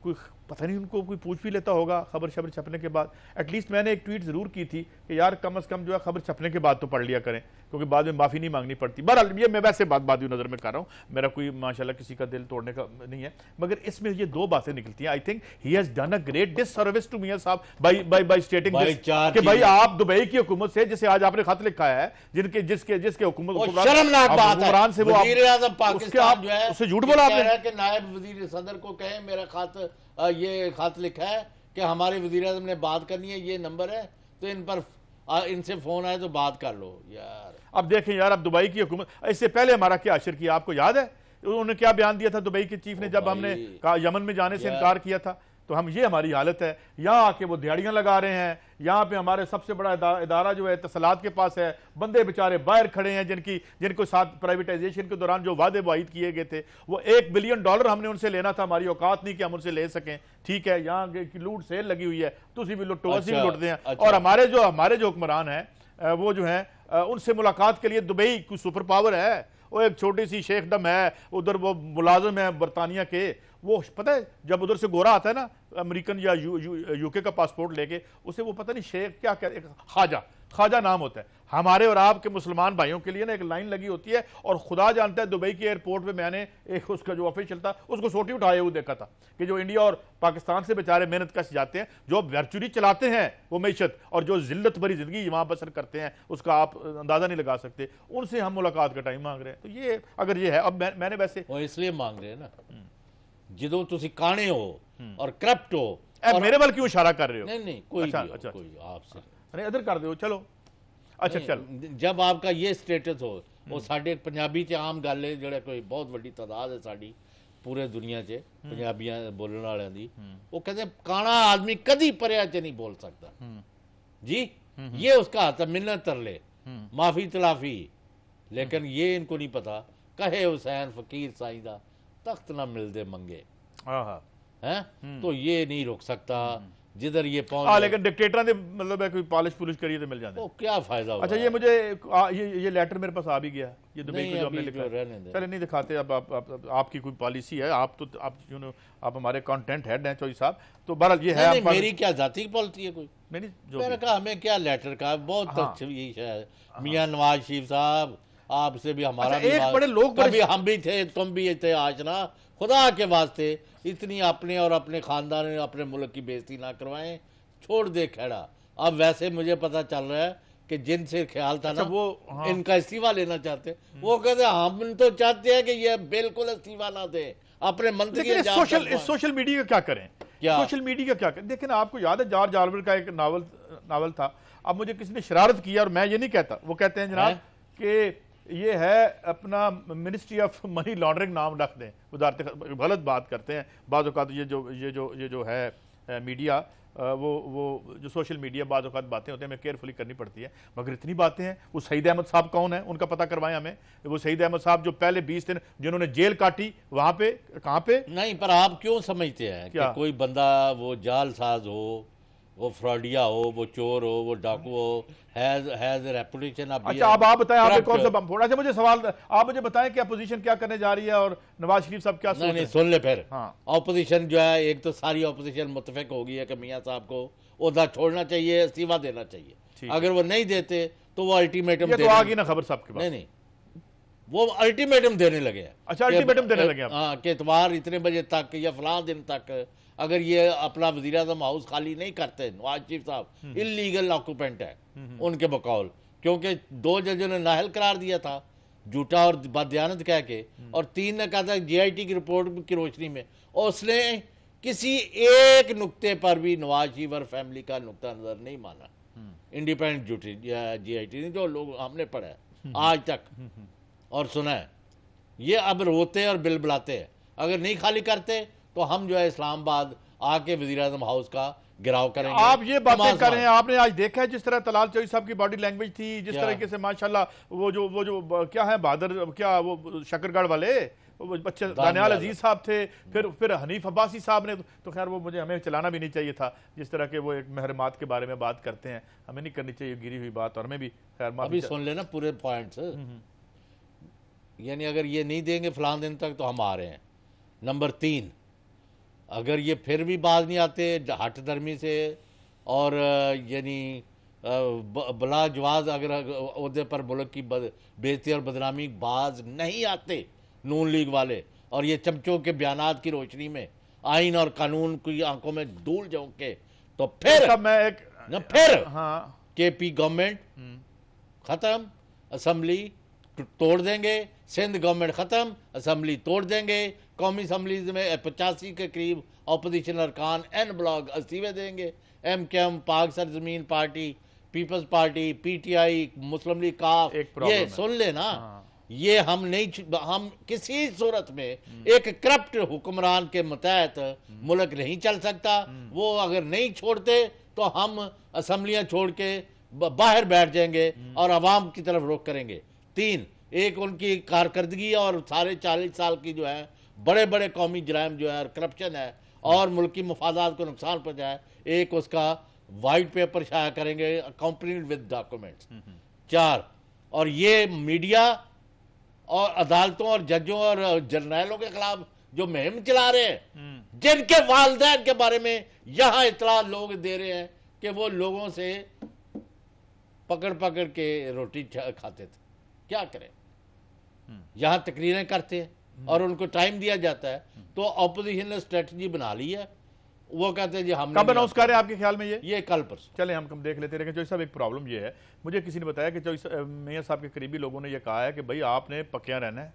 कोई पता नहीं उनको कोई पूछ भी लेता होगा खबर शबर छपने के बाद। एटलीस्ट मैंने एक ट्वीट ज़रूर की थी कि यार कम अज़ कम जो है खबर छपने के बाद तो पढ़ लिया करें, क्योंकि बाद में माफ़ी नहीं मांगनी पड़ती। बहरहाल ये मैं वैसे बात नज़र में कर रहा हूँ, मेरा कोई माशाल्लाह किसी का दिल तोड़ने का नहीं है, मगर इसमें ये दो बातें निकलती हैं। I think he has done a great disservice to Mian Sahab by स्टेटिंग कि भाई आप दुबई की हुकूमत से, जिसे आज आपने खत लिखा है, जिसके हुकूमत शर्मनाक बात है, वज़ीर आज़म पाकिस्तान जो है उससे झूठ बोला आपने कि नायब वज़ीर सदर को कहे मेरा खत ये खत लिखा है कि हमारे वज़ीर आज़म ने बात करनी है, ये नंबर है तो इन पर इनसे फोन आए तो बात कर लो यार। अब देखें यार, अब दुबई की हुकूमत, इससे पहले हमारा क्या अशर किया आपको याद है? उन्होंने क्या बयान दिया था दुबई के चीफ ने जब हमने कहा यमन में जाने से इनकार किया था, तो हम ये हमारी हालत है। यहाँ आके वो दिहाड़ियाँ लगा रहे हैं, यहाँ पे हमारे सबसे बड़ा इदारा जो है तसलात के पास है, बंदे बेचारे बाहर खड़े हैं जिनको साथ प्राइवेटाइजेशन के दौरान जो वादे वाहिद किए गए थे, वो $1 बिलियन हमने उनसे लेना था, हमारी औकात नहीं कि हम उनसे ले सकें। ठीक है, यहाँ की लूट सेल लगी हुई है, तुसी भी लुटो असी भी लुटते हैं। और हमारे जो हुक्मरान हैं वो जो है उनसे मुलाकात के लिए दुबई कोई सुपर पावर है? वो एक छोटी सी शेखडम है, उधर वो मुलाजिम है बरतानिया के, वो पता है जब उधर से गोरा आता है ना अमेरिकन या यूके का पासपोर्ट लेके, उसे वो पता नहीं शेख क्या ख्वाजा नाम होता है। हमारे और आपके मुसलमान भाइयों के लिए ना एक लाइन लगी होती है, और खुदा जानता है दुबई के एयरपोर्ट पे मैंने एक उसका जो ऑफिशियल था उसको सोटी उठाए हुए देखा था कि जो इंडिया और पाकिस्तान से बेचारे मेहनत कश जाते हैं, जो वर्चुअली चलाते हैं वो मैशत, और जो जिल्लत भरी जिंदगी वहां बसर करते हैं उसका आप अंदाजा नहीं लगा सकते, उनसे हम मुलाकात का टाइम मांग रहे हैं। तो ये अगर ये है, अब मैंने वैसे इसलिए मांग रहे हैं ना ਜਦੋਂ ਤੁਸੀਂ काणे हो और करप्ट हो और मेरे बल क्यों इशारा कर रहे हो? नहीं कोई आपसे अरे इधर कर दो चलो। अच्छा चलो, जब आपका ये स्टेटस हो, वो साडे पंजाबी च आम गल है, जो कोई बहुत बड़ी तादाद है साडी पूरे दुनिया च पंजाबियां बोलने वालियां दी, वो कहते काना आदमी कदी परिया च नहीं बोल सकता जी, ये उसका हाथ मिन्नत तरले माफी तलाफी, लेकिन ये इनको नहीं पता कहे हुसैन फकीर साईं दा तख्त ना मिलते मंगे हैं, तो ये नहीं रुक सकता। जिधर ये पहुंच लेकिन डिक्टेटर ने मतलब कोई पॉलिश पुलिश करिए तो मिल जाता है। क्या फायदा होगा? अच्छा ये मुझे ये लेटर मेरे पास आ भी गया, ये दुबई को जो हमने लिखा। चले नहीं दिखाते, अब आपकी कोई पॉलिसी है, आप हमारे कंटेंट हेड हैं चौधरी साहब, तो बहरहाल ये है। मेरी क्या जाती पॉलिसी है कोई? मैंने कहा हमें क्या लेटर का, बहुत अच्छी है मियां नवाज शरीफ साहब, आपसे भी हमारा भी एक बड़े लोग, कभी हम भी थे, तुम भी थे, आज ना खुदा के वास्ते इतनी अपने और अपने खानदान ने अपने मुल्क की बेइज्जती ना करवाएं, छोड़ दे खेड़ा। अब वैसे मुझे पता चल रहा है कि जिनसे ख्याल था ना वो इनका इस्तीफा लेना चाहते, वो कहते हम तो चाहते हैं कि ये बिल्कुल इस्तीफा ना दे, अपने मंत्री। सोशल मीडिया का क्या करें? सोशल मीडिया का क्या करें? देखिए ना, आपको याद है जॉर्ज ऑरवेल का एक नावल था। अब मुझे किसी ने शरारत की और मैं ये नहीं कहता, वो कहते हैं जनाब कि ये है अपना मिनिस्ट्री ऑफ मनी लॉन्ड्रिंग नाम रख दें, गलत बात करते हैं बाज़ औक़ात। ये जो है मीडिया, वो जो सोशल मीडिया बाज़ औक़ात बातें होती हैं, हमें केयरफुली करनी पड़ती है, मगर इतनी बातें हैं। वो सईद अहमद साहब कौन है, उनका पता करवाएं हमें। वो सईद अहमद साहब जो पहले 20 दिन जिन्होंने जेल काटी, वहाँ पे कहाँ पे? नहीं, पर आप क्यों समझते हैं कि कोई बंदा वो जालसाज हो, वो फ्रॉडिया हो, वो चोर हो, वो डाकू हो, हैज रेपुटेशन। अच्छा अब आप बताएं, आपने कौन सा बम फोड़ा? अच्छा मुझे सवाल, आप मुझे बताएं कि अपोजिशन क्या करने जा रही है और नवाज शरीफ साहब क्या सोच रहे हैं? नहीं, सुन ले फिर। अपोजिशन जो है, एक तो सारी अपोजिशन मुत्तफिक हो गई है कि मियां साहब को ओहदा छोड़ना चाहिए, इस्तीफा देना चाहिए। अगर वो नहीं देते तो वो अल्टीमेटम तो आ गई ना खबर साहब के पास। नहीं, वो अल्टीमेटम देने लगे। अच्छा, अल्टीमेटम देने लगे कि इतवार इतने बजे तक या फलां दिन तक अगर ये अपना वज़ीर-ए-आज़म हाउस खाली नहीं करते, नवाज शरीफ साहब इल्लीगल ऑक्यूपेंट है उनके बकौल, क्योंकि 2 जजों ने नाहल करार दिया था झूठा और बदयानत कह के, और 3 ने कहा था GIT की रिपोर्ट की रोशनी में, और उसने किसी एक नुक्ते पर भी नवाज शरीफ और फैमिली का नुक्ता नजर नहीं माना। इंडिपेंडेंट झूठी GIT ने जो लोग हमने पढ़ा है आज तक और सुना है, ये अब रोते और बिल बुलाते हैं। अगर नहीं खाली करते तो हम जो है इस्लामाबाद आके वज़ीर-ए-आज़म हाउस का गिराव करेंगे। आप ये बातें कर रहे हैं, आपने आज देखा है जिस तरह तलाल चौधरी साहब की बॉडी लैंग्वेज थी, जिस तरीके से माशाल्लाह वो जो क्या है बहादुर, क्या वो शकरगढ़ वाले बच्चे दानियाल अजीज साहब थे, फिर हनीफ अब्बासी साहब ने, तो खैर वो हमें चलाना भी नहीं चाहिए था। जिस तरह के वो एक महरमात के बारे में बात करते हैं, हमें नहीं करनी चाहिए गिरी हुई बात, और हमें भी खैर अभी सुन लेना पूरे पॉइंट्स। यानी अगर ये नहीं देंगे फलां दिन तक तो हम आ रहे हैं। नंबर 3, अगर ये फिर भी बाज नहीं आते हट दर्मी से, और यानी बला जवाज अगर उहदे पर मुल्क की बेइज्जती और बदनामी बाज नहीं आते नून लीग वाले, और ये चमचों के बयानात की रोशनी में आइन और कानून की आंखों में धूल झोंके, तो फिर KP गवर्नमेंट खत्म, असम्बली तोड़ देंगे, सिंध गवर्नमेंट खत्म, असम्बली तोड़ देंगे, कौमी असम्बलीज में 85 के करीब अपोजिशन अरकान एन ब्लॉक इस्तीफे देंगे। MKM, पाक सरजमीन पार्टी, पीपल्स पार्टी, PTI, मुस्लिम लीग, काफ, ये सुन लेना। ये हम किसी सूरत में एक करप्ट हुक्मरान के मतहत मुल्क नहीं चल सकता। वो अगर नहीं छोड़ते तो हम असम्बलियां छोड़ के बाहर बैठ जाएंगे और अवाम की तरफ रुख करेंगे। 3, एक उनकी कारकर्दगी और सारे 40 साल की जो है बड़े बड़े कौमी जराइम जो है, करप्शन है और मुल्की मफादात को नुकसान पहुंचाए, एक उसका वाइट पेपर शाया करेंगे अकम्पनीड विद डॉक्यूमेंट्स। 4, और ये मीडिया और अदालतों और जजों और जर्नैलों के खिलाफ जो मुहिम चला रहे हैं, जिनके वालिदैन के बारे में यहां इतला लोग दे रहे हैं कि वो लोगों से पकड़ पकड़ के रोटी खाते थे, क्या करें? यहां तकरीरें करते हैं और उनको टाइम दिया जाता है, तो ऑपोजिशन ने स्ट्रेटजी बना ली है। वो कहते हैं जी हम कब अनाउंस कर रहे हैं आपके ख्याल में? ये कल परसों। चलें हम देख लेते हैं। लेकिन चौधरी साहब एक प्रॉब्लम ये है, मुझे किसी ने बताया कि मियां साहब के करीबी लोगों ने यह कहा है कि भाई आपने पकिया रहना है।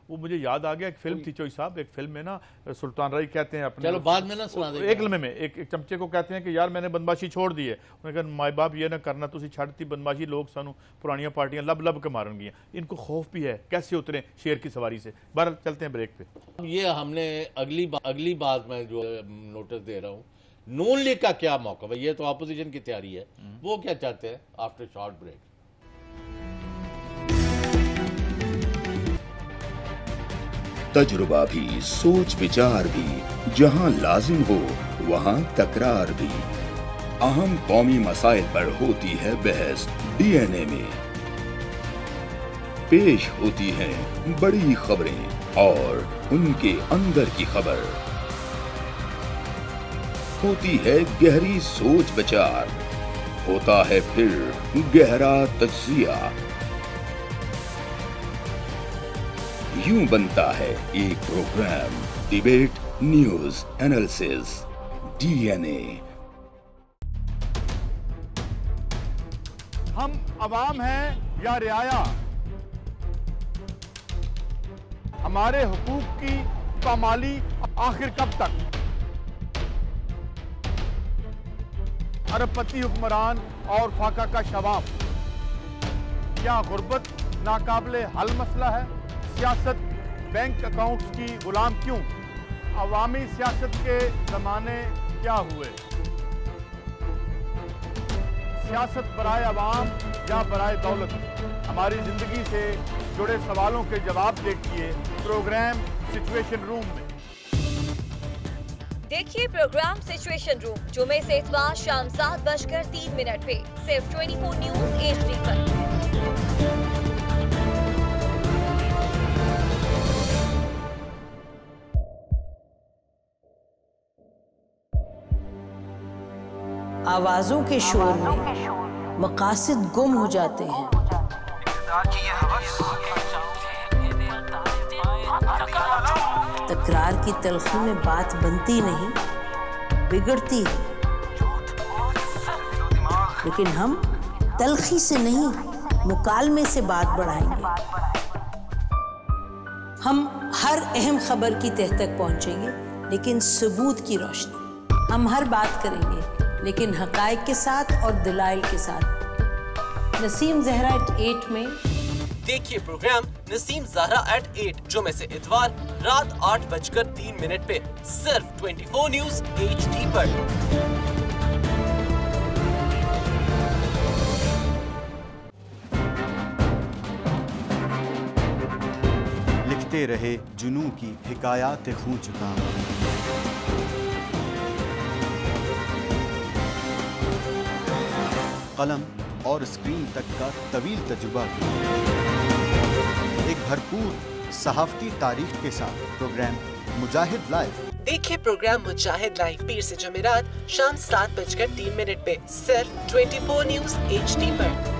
वो मुझे याद आ गया, एक फिल्म थी चौधरी साहब, एक फिल्म में ना सुल्तान राय कहते हैं अपने, चलो बाद में ना सुना देंगे, एक लम्हे में एक चमचे को कहते हैं कि यार मैंने बदमाशी छोड़ दी है। उन्होंने कहा माए बाप ये ना करना, तुसी छड़ती बदमाशी, लोग सानू पुरानियां पार्टियां लब लब के मारन गियां। इनको खौफ भी है, कैसे उतरे शेर की सवारी से। बहरहाल चलते हैं ब्रेक पे। ये हमने अगली बात में जो नोटिस दे रहा हूँ, नून लीग का क्या मौका है, ये तो अपोजिशन की तैयारी है, वो क्या चाहते हैं आफ्टर शॉर्ट ब्रेक। तजुर्बा भी, सोच विचार भी जहां लाजिम हो वहाँ तकरार भी। अहम कौमी मसाइल पर होती है बहस डीएनए में। पेश होती हैं बड़ी खबरें और उनके अंदर की खबर। होती है गहरी सोच विचार, होता है फिर गहरा तज्जिया। यूं बनता है एक program debate news analysis DNA. हम अवाम हैं या रियाया, हमारे हुकूक की पामाली आखिर कब तक? अरबपति हुक्मरान और फाका का शवाब, क्या गुर्बत नाकाबिले हल मसला है? सियासत बैंक अकाउंट्स की गुलाम क्यों? अवामी सियासत के जमाने क्या हुए? सियासत बराए अवाम या बराए दौलत? हमारी जिंदगी से जुड़े सवालों के जवाब देखिए प्रोग्राम सिचुएशन रूम में। देखिए प्रोग्राम सिचुएशन रूम जुमे से इतवार शाम 7:03 पे सिर्फ 24 न्यूज HD पर। आवाजों के शोर में मकासद गुम हो जाते हैं। तकरार की तलखी में बात बनती नहीं, बिगड़ती है। लेकिन हम तलखी से नहीं, मुकालमे से बात बढ़ाएंगे। हम हर अहम खबर की तह तक पहुंचेंगे, लेकिन सबूत की रोशनी। हम हर बात करेंगे, लेकिन हकायक के साथ और दलाइल के साथ। नसीम ज़हरा @8 में देखिए प्रोग्राम नसीम ज़हरा @8 जुमे से इतवार रात 8:03 पे सिर्फ 24 न्यूज HD पर। लिखते रहे जुनू की हिकायात खूं चुका। कलम और स्क्रीन तक का तवील तजुर्बा एक भरपूर सहाफती तारीख के साथ प्रोग्राम मुजाहिद लाइव। देखिए प्रोग्राम मुजाहिद लाइव पीर से जुमेरात शाम 7:03 पे सिर्फ 24 न्यूज HD पर।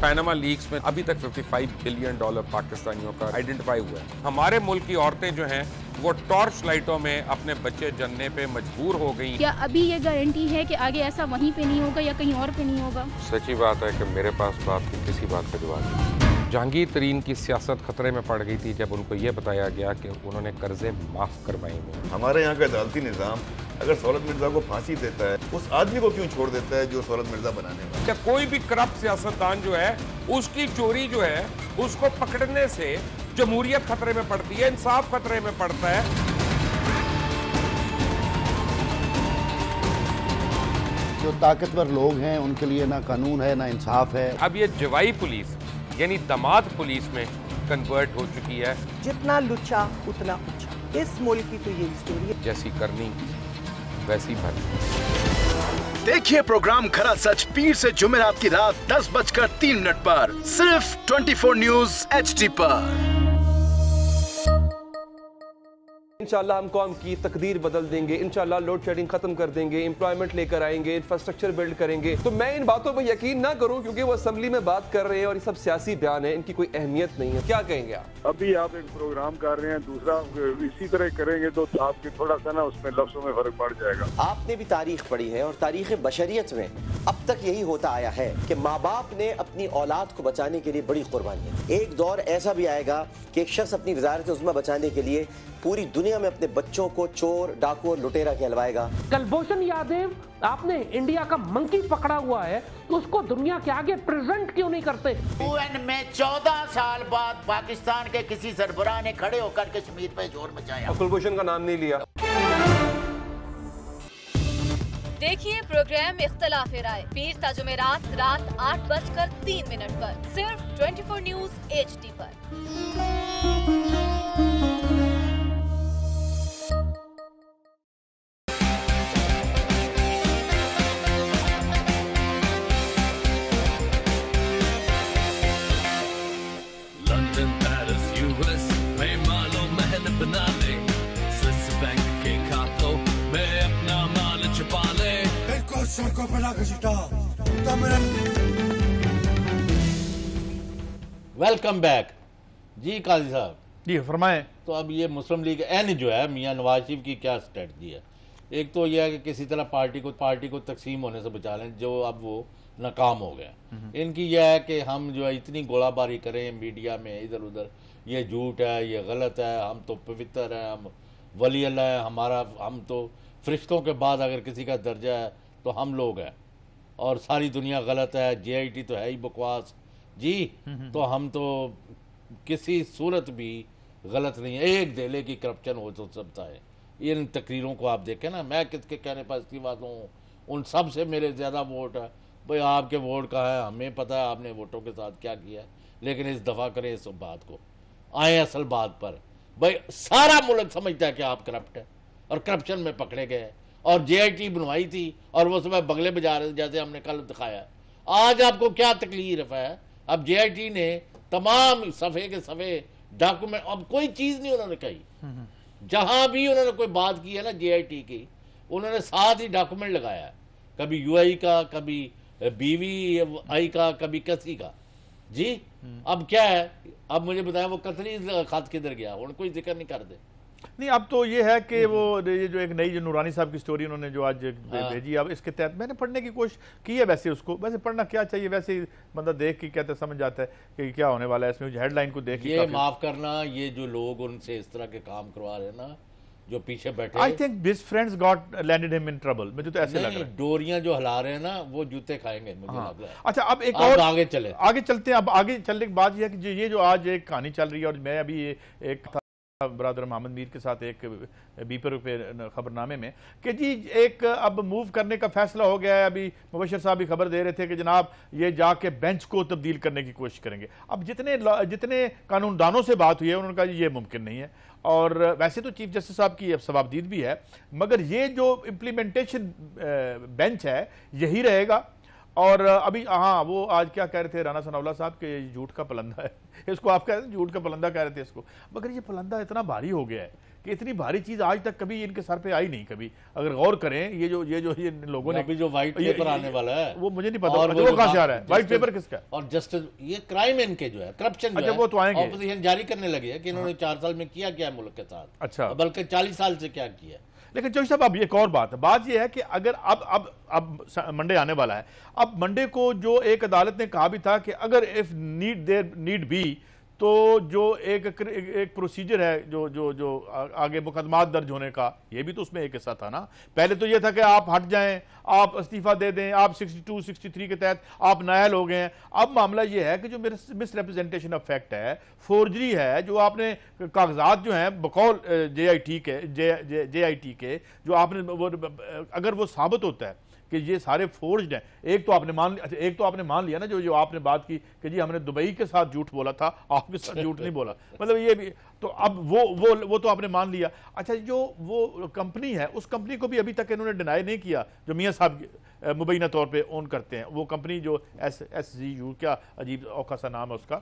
पैनामा लीक्स में अभी तक $55 बिलियन पाकिस्तानियों का आइडेंटिफाई हुआ है। हमारे मुल्क की औरतें जो हैं वो टॉर्च लाइटों में अपने बच्चे जनने पे मजबूर हो गई। क्या अभी ये गारंटी है कि आगे ऐसा वहीं पे नहीं होगा या कहीं और पे नहीं होगा? सच्ची बात है कि मेरे पास बात की किसी बात का जवाब नहीं। जहांगीर तरीन की सियासत खतरे में पड़ गई थी जब उनको ये बताया गया कि उन्होंने कर्जे माफ करवाएंगे। हमारे यहाँ का अदालती निज़ाम अगर सौलत मिर्जा को फांसी देता है, उस आदमी को क्यों छोड़ देता है जो सौलत मिर्जा बनाने वाला? क्या कोई भी करप्ट सियासतदान जो है उसकी चोरी जो है उसको पकड़ने से जमहूरियत खतरे में पड़ती है, इंसाफ खतरे में पड़ता है। जो ताकतवर लोग हैं उनके लिए ना कानून है ना इंसाफ है। अब ये जवाई पुलिस यानी दामाद पुलिस में कन्वर्ट हो चुकी है। जितना लुच्चा उतना ऊंचा। इस मुल्क की तो ये स्टोरी है। जैसी करनी वैसी भरनी। देखिए प्रोग्राम खरा सच पीर से जुमेरात की रात 10:03 पर सिर्फ 24 न्यूज HD पर। इंशाल्लाह हम कौम की तकदीर बदल देंगे, इंशाल्लाह लोड शेडिंग खत्म कर देंगे, एम्प्लॉयमेंट लेकर आएंगे, इंफ्रास्ट्रक्चर बिल्ड करेंगे। तो मैं इन बातों पर यकीन ना करूं क्योंकि वो असेंबली में बात कर रहे हैं और ये सब सियासी बयान है, इनकी कोई अहमियत नहीं है। क्या कहेंगे आप? अभी आप एक प्रोग्राम कर रहे हैं, दूसरा इसी तरह करेंगे तो आपके थोड़ा सा ना उसमें लफ्जों में फर्क पड़ जाएगा। आपने भी तारीख पढ़ी है और तारीख बशरियत में अब तक यही होता आया है कि माँ बाप ने अपनी औलाद को बचाने के लिए बड़ी कुर्बानियां। एक दौर ऐसा भी आएगा कि एक शख्स अपनी वजारत उज़्मा बचाने के लिए पूरी दुनिया में अपने बच्चों को चोर, डाकू और लुटेरा कहलवाएगा। कुलभूषण यादव, आपने इंडिया का मंकी पकड़ा हुआ है, तो उसको दुनिया के आगे प्रेजेंट क्यों नहीं करते? UN में 14 साल बाद पाकिस्तान के किसी सरबराह ने खड़े होकर कश्मीर पे जोर मचाया। कुलभूषण का नाम नहीं लिया। देखिए प्रोग्राम इख्तलाफ राय पीर ता जुमेरात रात 8:03 पर सिर्फ 24 न्यूज HD पर। वेलकम बैक जी काजी साहब जी फरमाएं। तो अब ये मुस्लिम लीग एन जो है मियां नवाज शरीफ की क्या स्ट्रेटजी है? एक तो यह है कि किसी तरह पार्टी को तकसीम होने से बचा लें, जो अब वो नाकाम हो गया। इनकी यह है कि हम जो है इतनी गोलाबारी करें मीडिया में इधर उधर, ये झूठ है, ये गलत है, हम तो पवित्र हैं, हम वली अल्लाह है, हम तो फरिश्तों के बाद अगर किसी का दर्जा है तो हम लोग हैं, और सारी दुनिया गलत है, JIT तो है ही बकवास जी। तो हम तो किसी सूरत भी गलत नहीं है, एक देले की करप्शन हो तो सबता है। इन तकरीरों को आप देखें ना, मैं किसके कहने पर इसकी बात हूँ, उन सब से मेरे ज़्यादा वोट है। भाई आपके वोट का है, हमें पता है आपने वोटों के साथ क्या किया है, लेकिन इस दफ़ा करें इस बात को, आए असल बात पर। भाई सारा मुल्क समझता है कि आप करप्ट है और करप्शन में पकड़े गए, और JIT बनवाई थी और वो समय बगले बजा रहे जैसे हमने कल दिखाया। आज आपको क्या तकलीफ है? अब JIT ने तमाम सफ़े के सफ़े डॉक्यूमेंट, अब कोई चीज़ नहीं उन्होंने कही, जहां भी उन्होंने कोई बात की है ना JIT की, उन्होंने साथ ही डॉक्यूमेंट लगाया है, कभी UI का, कभी BVI का, कभी कसी का जी। अब क्या है, अब मुझे बताया वो कतरी खत किधर गया, उन्होंने कोई जिक्र नहीं कर दे। नहीं, अब तो ये है कि वो ये जो एक नई जो नूरानी साहब की स्टोरी उन्होंने जो आज भेजी, अब इसके तहत मैंने पढ़ने की कोशिश की है। वैसे उसको वैसे पढ़ना क्या चाहिए, वैसे ही बंदा देख के कहते समझ जाता है कि क्या होने वाला है इसमें, हेडलाइन को देख ये माफ करना, ये जो लोग उनसे इस तरह के काम करवा रहे हैं ना, जो पीछे बैठे, I think this friends got landed him in trouble. मुझे तो ऐसे लग रहा है डोरियां जो हिला रहे हैं ना, वो जूते खाएंगे मुझे लग रहा है। अच्छा, अब एक और आगे चलते हैं। अब आगे चलने की बात यह है कि ये जो आज एक कहानी चल रही है, और मैं अभी एक बरादर मोहम्मद मीर के साथ एक बीपर पे खबरनामे में कि जी एक अब मूव करने का फैसला हो गया है। अभी मुबशर साहब भी खबर दे रहे थे कि जनाब ये जाके बेंच को तब्दील करने की कोशिश करेंगे। अब जितने कानूनदानों से बात हुई है उन्होंने कहा ये मुमकिन नहीं है, और वैसे तो चीफ जस्टिस साहब की सवाबदीद भी है, मगर ये जो इम्प्लीमेंटेशन बेंच है यही रहेगा। और अभी हाँ, वो आज क्या कह रहे थे राना सनाउल्लाह साहब कि झूठ का पलंदा है, इसको आप कह रहे थे झूठ का पलंदा कह रहे थे इसको, मगर ये पलंदा इतना भारी हो गया है कि इतनी भारी चीज आज तक कभी इनके सर पे आई नहीं। कभी अगर गौर करें, ये लोगों ने अभी जो व्हाइट पेपर आने वाला है वो मुझे नहीं पता वो कहां से आ रहा है, व्हाइट पेपर किसका है, और जस्टिस ये क्राइम इनके जो है करप्शन, अच्छा वो तो आएंगे, ऑपोजिशन जारी करने लगे कि इन्होंने 4 साल में किया क्या है मुल्क के साथ, अच्छा बल्कि 40 साल से क्या किया। लेकिन चौधरी साहब अब एक और बात यह है कि अगर अब मंडे आने वाला है, अब मंडे को जो एक अदालत ने कहा भी था कि अगर इफ नीड बी, तो जो एक प्रोसीजर है जो आगे मुकदमात दर्ज होने का, ये भी तो उसमें एक हिस्सा था ना। पहले तो ये था कि आप हट जाएं, आप इस्तीफा दे दें, आप 62, 63 के तहत आप नायल हो गए हैं। अब मामला ये है कि जो मिस रिप्रेजेंटेशन ऑफ फैक्ट है, फोर्जरी है, जो आपने कागजात जो हैं बकौल JIT के जो आपने अगर वो साबित होता है कि ये सारे फोर्ज्ड हैं, एक तो आपने मान लिया ना जो आपने बात की कि जी हमने दुबई के साथ झूठ बोला था, आपके साथ झूठ नहीं बोला, मतलब ये भी तो अब वो तो आपने मान लिया। अच्छा, जो वो कंपनी है उस कंपनी को भी अभी तक इन्होंने डिनाई नहीं किया, जो मियां साहब मुबैना तौर पे ओन करते हैं वो कंपनी, जो SZU, क्या अजीब औखा सा नाम है उसका,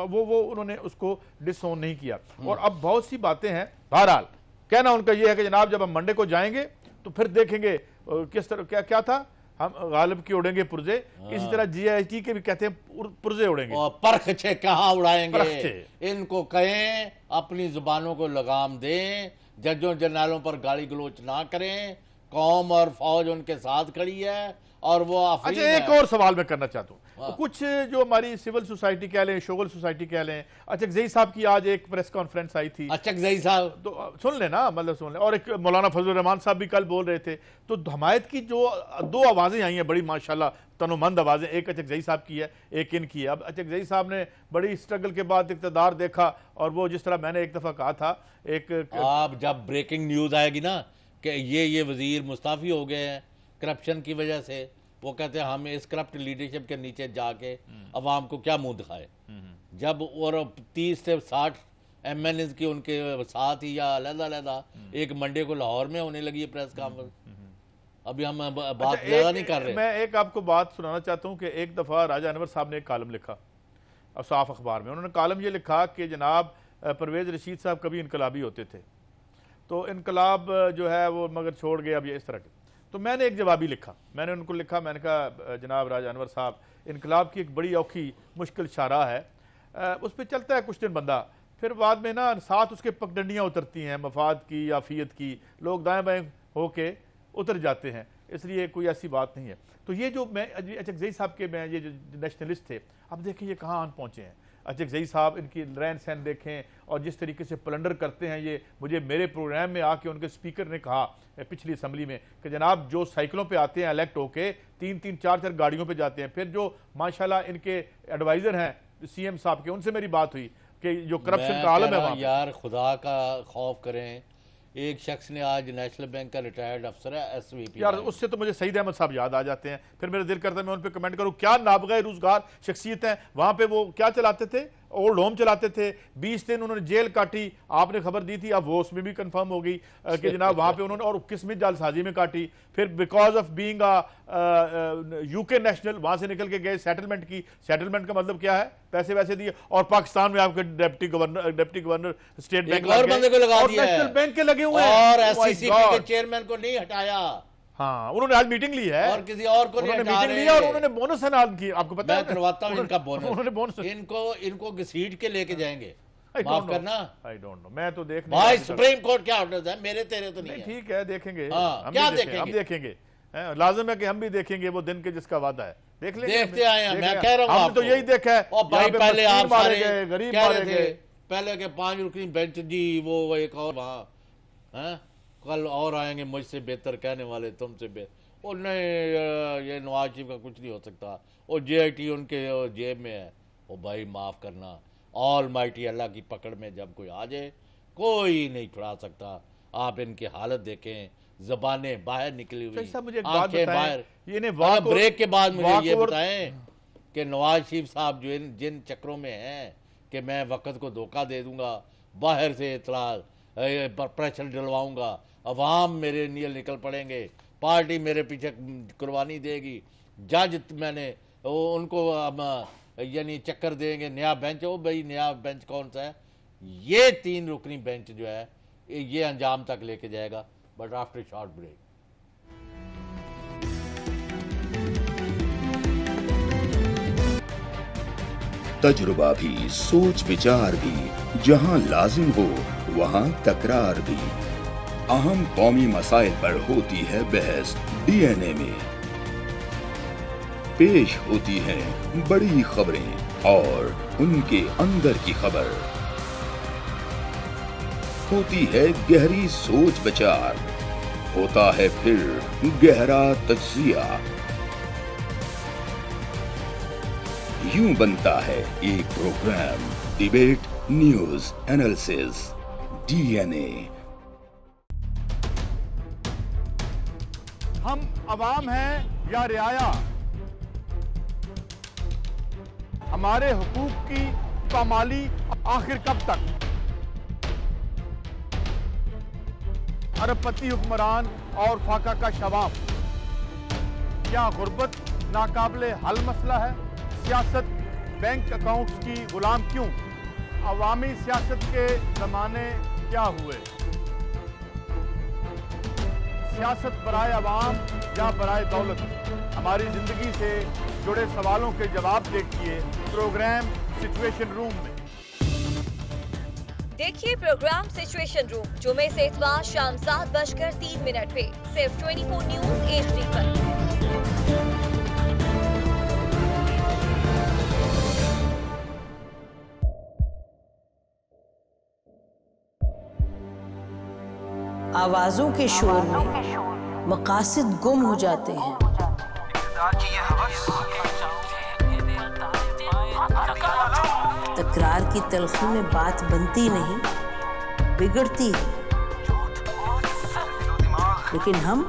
वो उन्होंने उसको डिसओन नहीं किया। और अब बहुत सी बातें हैं। बहरहाल कहना उनका यह है कि जनाब जब हम मंडे को जाएंगे तो फिर देखेंगे किस तरह क्या था, हम गालिब की उड़ेंगे पुर्जे, इसी तरह JIT के भी कहते हैं पुर्जे उड़ेंगे, और परखचे कहाँ उड़ाएंगे। इनको कहें अपनी जुबानों को लगाम दें, जजों जनरलों पर गाली गलोच ना करें, कौम और फौज उनके साथ खड़ी है, और वो अच्छा एक और सवाल मैं करना चाहता हूँ। तो कुछ जो हमारी सिविल सोसाइटी कह लें, शोगल सोसाइटी कह लें, अचकजई साहब की आज एक प्रेस कॉन्फ्रेंस आई थी, अचकजई साहब तो सुन लेना, मतलब सुन ले, और एक मौलाना फजल रहमान साहब भी कल बोल रहे थे। तो हमायत की जो 2 आवाजें आई हैं बड़ी माशाल्लाह तनोमंद आवाजें, एक अचकजई साहब की है, एक इनकी है। अब अचकजई साहब ने बड़ी स्ट्रगल के बाद इक़्तिदार देखा, और वो जिस तरह मैंने एक दफा कहा था, आप जब ब्रेकिंग न्यूज आएगी ना कि ये वजीर मुस्ताफी हो गए हैं करप्शन की वजह से, वो कहते हैं हम इस करप्ट लीडरशिप के नीचे जाके अवाम को क्या मुंह दिखाए। जब और 30 से 60 MNAs की उनके साथ ही या अलग-अलग एक मंडे को लाहौर में होने लगी है प्रेस कॉन्फ्रेंस। अभी हम बात ज्यादा नहीं कर रहे। मैं एक आपको बात सुनाना चाहता हूँ कि एक दफा राजा अनवर साहब ने एक कॉलम लिखा साफ अखबार में। उन्होंने कॉलम ये लिखा कि जनाब परवेज रशीद साहब कभी इनकलाबी होते थे, तो इनकलाब जो है वो मगर छोड़ गए अब ये इस तरह के। तो मैंने एक जवाबी लिखा, मैंने उनको लिखा, मैंने कहा जनाब राजा अनवर साहब, इनकलाब की एक बड़ी औखी मुश्किल शारा है, उस पर चलता है कुछ दिन बंदा, फिर बाद में ना साथ उसके पगडंडियाँ उतरती हैं मफाद की या फ़ियत की, लोग दाएँ बाएँ होके उतर जाते हैं, इसलिए कोई ऐसी बात नहीं है। तो ये जो मैं अचकज़ई साहब के मैं ये जो नेशनलिस्ट थे, अब देखें ये कहाँ आन पहुँचे हैं। अचकज़ई साहब, इनकी रहन सहन देखें और जिस तरीके से प्लंडर करते हैं ये। मुझे मेरे प्रोग्राम में आके उनके स्पीकर ने कहा पिछली असम्बली में कि जनाब जो साइकिलों पे आते हैं इलेक्ट होके 3-3, 4-4 गाड़ियों पे जाते हैं, फिर जो माशाल्लाह इनके एडवाइज़र हैं सीएम साहब के, उनसे मेरी बात हुई कि जो करप्शन का आलम है वहाँ यार खुदा का खौफ करें। एक शख्स ने आज नेशनल बैंक का रिटायर्ड अफसर है एसवीपी, यार उससे तो मुझे सईद अहमद साहब याद आ जाते हैं, फिर मेरा दिल करता है मैं उन पे कमेंट करूं। क्या नाबग़े रोजगार शख्सियत हैं, वहां पे वो क्या चलाते थे, ओल्ड होम चलाते थे, 20 दिन उन्होंने जेल काटी, आपने खबर दी थी, अब वो उसमें भी कंफर्म हो गई कि जनाब वहां पे उन्होंने और किस्मत जालसाजी में काटी, फिर because of being UK national वहां से निकल के गए सेटलमेंट की। सेटलमेंट का मतलब क्या है, पैसे वैसे दिए, और पाकिस्तान में आपके deputy governor state bank national bank के लगे हुए हैं और एससीसीपी के चेयरमैन को नहीं हटाया। हाँ, उन्होंने आज मीटिंग ली है और किसी और को नहीं मीटिंग ली है और उन्होंने बोनस ऐलान किया, आपको पता है? मैं करवाता हूं इनका बोनस, उन्होंने बोनस इनको घसीट के लेके जाएंगे। माफ करना, आई डोंट नो, मैं तो देख भाई सुप्रीम कोर्ट क्या ऑर्डर है, मेरे तेरे तो नहीं है। ठीक है, देखेंगे, क्या देखेंगे, हम देखेंगे, लाजिम है कि हम भी देखेंगे वो दिन के जिसका वादा है, देख लेंगे, देखते आए हैं। मैं कह रहा हूं हम तो यही देखा है, पहले आप मारे गए, गरीब मारे गए, पहले के 5 रुकनी बेंच दी, वो एक और वहां कल और आएंगे मुझसे बेहतर कहने वाले, तुमसे बेहतर, और नहीं ये नवाज शरीफ का कुछ नहीं हो सकता, और JIT उनके जेब में है। ओ भाई माफ करना, ऑल माइटी अल्लाह की पकड़ में जब कोई आ जाए कोई नहीं छुड़ा सकता। आप इनकी हालत देखें, जबानें बाहर निकली हुई, आंखें बाहर। ब्रेक के बाद मुझे ये बताएं कि नवाज शरीफ साहब जो जिन चक्रों में हैं कि मैं वक्त को धोखा दे दूंगा, बाहर से इतला प्रेशर डलवाऊंगा, अवाम मेरे लिए निकल पड़ेंगे, पार्टी मेरे पीछे कुर्बानी देगी, जज मैंने उनको यानी चक्कर देंगे, नया बेंच। ओ भाई नया बेंच कौन सा है, ये 3 रुकनी बेंच जो है ये अंजाम तक लेके जाएगा, बट आफ्टर शॉर्ट ब्रेक। तजुर्बा भी, सोच विचार भी, जहां लाजिम हो वहां तकरार भी, अहम कौमी मसाइल पर होती है बहस DNA में, पेश होती हैं बड़ी खबरें और उनके अंदर की खबर, होती है गहरी सोच विचार, होता है फिर गहरा तज्जिया, यूं बनता है एक program debate news analysis DNA। हम अवाम हैं या रियाया, हमारे हुकूक की पामाली आखिर कब तक? अरबपति हुक्मरान और फाका का शवाब, क्या गुर्बत नाकाबिले हल मसला है? सियासत बैंक अकाउंट्स की गुलाम क्यों? अवामी सियासत के जमाने क्या हुए? सियासत बराए अवाम या बराए दौलत? हमारी जिंदगी से जुड़े सवालों के जवाब देखिए प्रोग्राम सिचुएशन रूम में। देखिए प्रोग्राम सिचुएशन रूम जुमे से इतवार शाम 7:03 पे सिर्फ 24 न्यूज HD पर। आवाजों के शोर में मकासद गुम हो जाते हैं। तकरार की तलखी में बात बनती नहीं, बिगड़ती है। लेकिन हम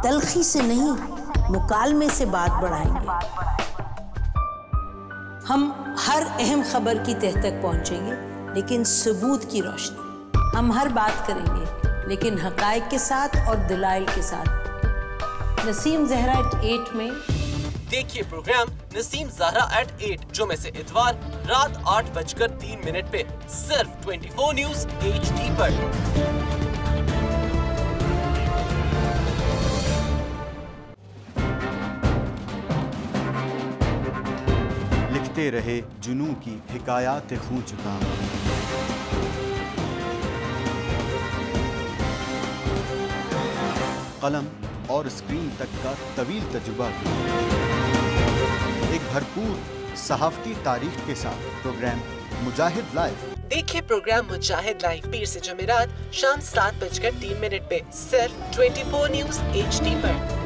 तलखी से नहीं, मुकालमे से बात बढ़ाएंगे। हम हर अहम खबर की तह तक पहुंचेंगे, लेकिन सबूत की रोशनी। हम हर बात करेंगे, लेकिन हकायक के साथ और दलाइल के साथ। नसीम ज़हरा @8 में देखिए प्रोग्राम नसीम ज़हरा @8 जुमे से इतवार रात 8:03 पे सिर्फ 24 न्यूज HD पर। लिखते रहे जुनू की हिकायात खूं चुका। कलम और स्क्रीन तक का तवील तजुर्बा एक भरपूर सहाफती तारीख के साथ प्रोग्राम मुजाहिद लाइव। देखिए प्रोग्राम मुजाहिद लाइव पीर से जुमेरात शाम 7:03 पे सिर्फ 24 न्यूज़ HD पर।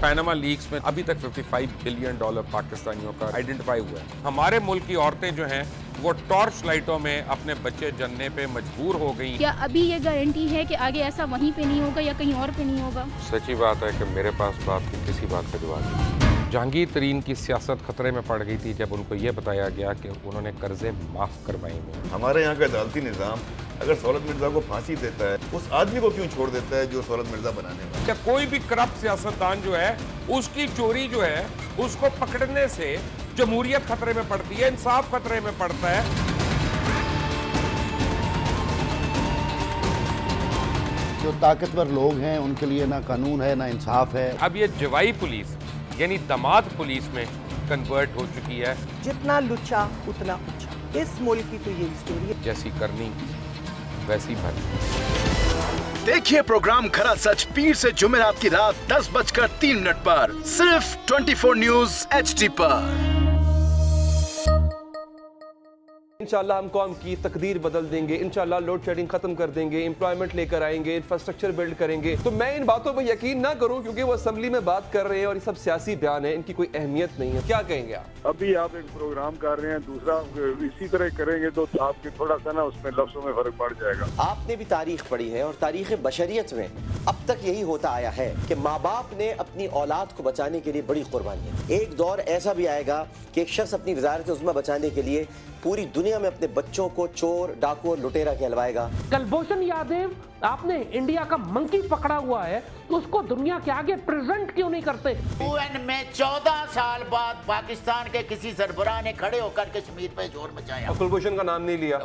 पैनामा लीक्स में अभी तक $55 बिलियन पाकिस्तानियों का आइडेंटिफाई हुआ है। हमारे मुल्क की औरतें जो हैं वो टॉर्च लाइटों में अपने बच्चे जनने पे मजबूर हो गई। क्या अभी ये गारंटी है कि आगे ऐसा वहीं पे नहीं होगा या कहीं और पे नहीं होगा? सच्ची बात है कि मेरे पास बात की किसी बात का जवाब नहीं। जहांगीर तरीन की सियासत खतरे में पड़ गई थी जब उनको ये बताया गया कि उन्होंने कर्जे माफ करवाएंगे। हमारे यहाँ का अदालती निज़ाम अगर सौलत मिर्जा को फांसी देता है, उस आदमी को क्यों छोड़ देता है जो सौलत मिर्जा बनाने वाला? क्या कोई भी करप्ट सियासतदान जो है उसकी चोरी जो है उसको पकड़ने से जमहूरियत खतरे में पड़ती है, इंसाफ खतरे में पड़ता है। जो ताकतवर लोग हैं उनके लिए ना कानून है ना इंसाफ है। अब ये जवाई पुलिस यानी दामाद पुलिस में कन्वर्ट हो चुकी है। जितना लुच्चा उतना ऊंचा, इस मुल्क की तो यही स्टोरी है। जैसी करनी वैसी भरनी। देखिए प्रोग्राम खरा सच पीर से जुमेरात की रात 10:03 पर सिर्फ 24 न्यूज़ HD पर। इंशाल्लाह हम कौम की तकदीर बदल देंगे, इंशाल्लाह लोड शेडिंग खत्म कर देंगे, एम्प्लॉयमेंट लेकर आएंगे, इंफ्रास्ट्रक्चर बिल्ड करेंगे। तो मैं इन बातों पर यकीन ना करूं क्योंकि वो असेंबली में बात कर रहे हैं और ये सब सियासी बयान है, इनकी कोई अहमियत नहीं है। क्या कहेंगे आप? अभी आप एक प्रोग्राम कर रहे हैं, दूसरा इसी तरह करेंगे तो आपके थोड़ा सा ना उसमें लफ्जों में फर्क पड़ जाएगा। आपने भी तारीख पढ़ी है और तारीख बशरियत में अब तक यही होता आया है कि माँ बाप ने अपनी औलाद को बचाने के लिए बड़ी कुर्बानियां। एक दौर ऐसा भी आएगा कि एक शख्स अपनी वज़ारत उज़्मा बचाने के लिए पूरी दुनिया में अपने बच्चों को चोर, डाकू और लुटेरा कहलवाएगा। कुलभूषण यादव, आपने इंडिया का मंकी पकड़ा हुआ है तो उसको दुनिया के आगे प्रेजेंट क्यों नहीं करते? UN में 14 साल बाद पाकिस्तान के किसी सरबराह ने खड़े होकर कश्मीर पे जोर मचाया। कुलभूषण का नाम नहीं लिया।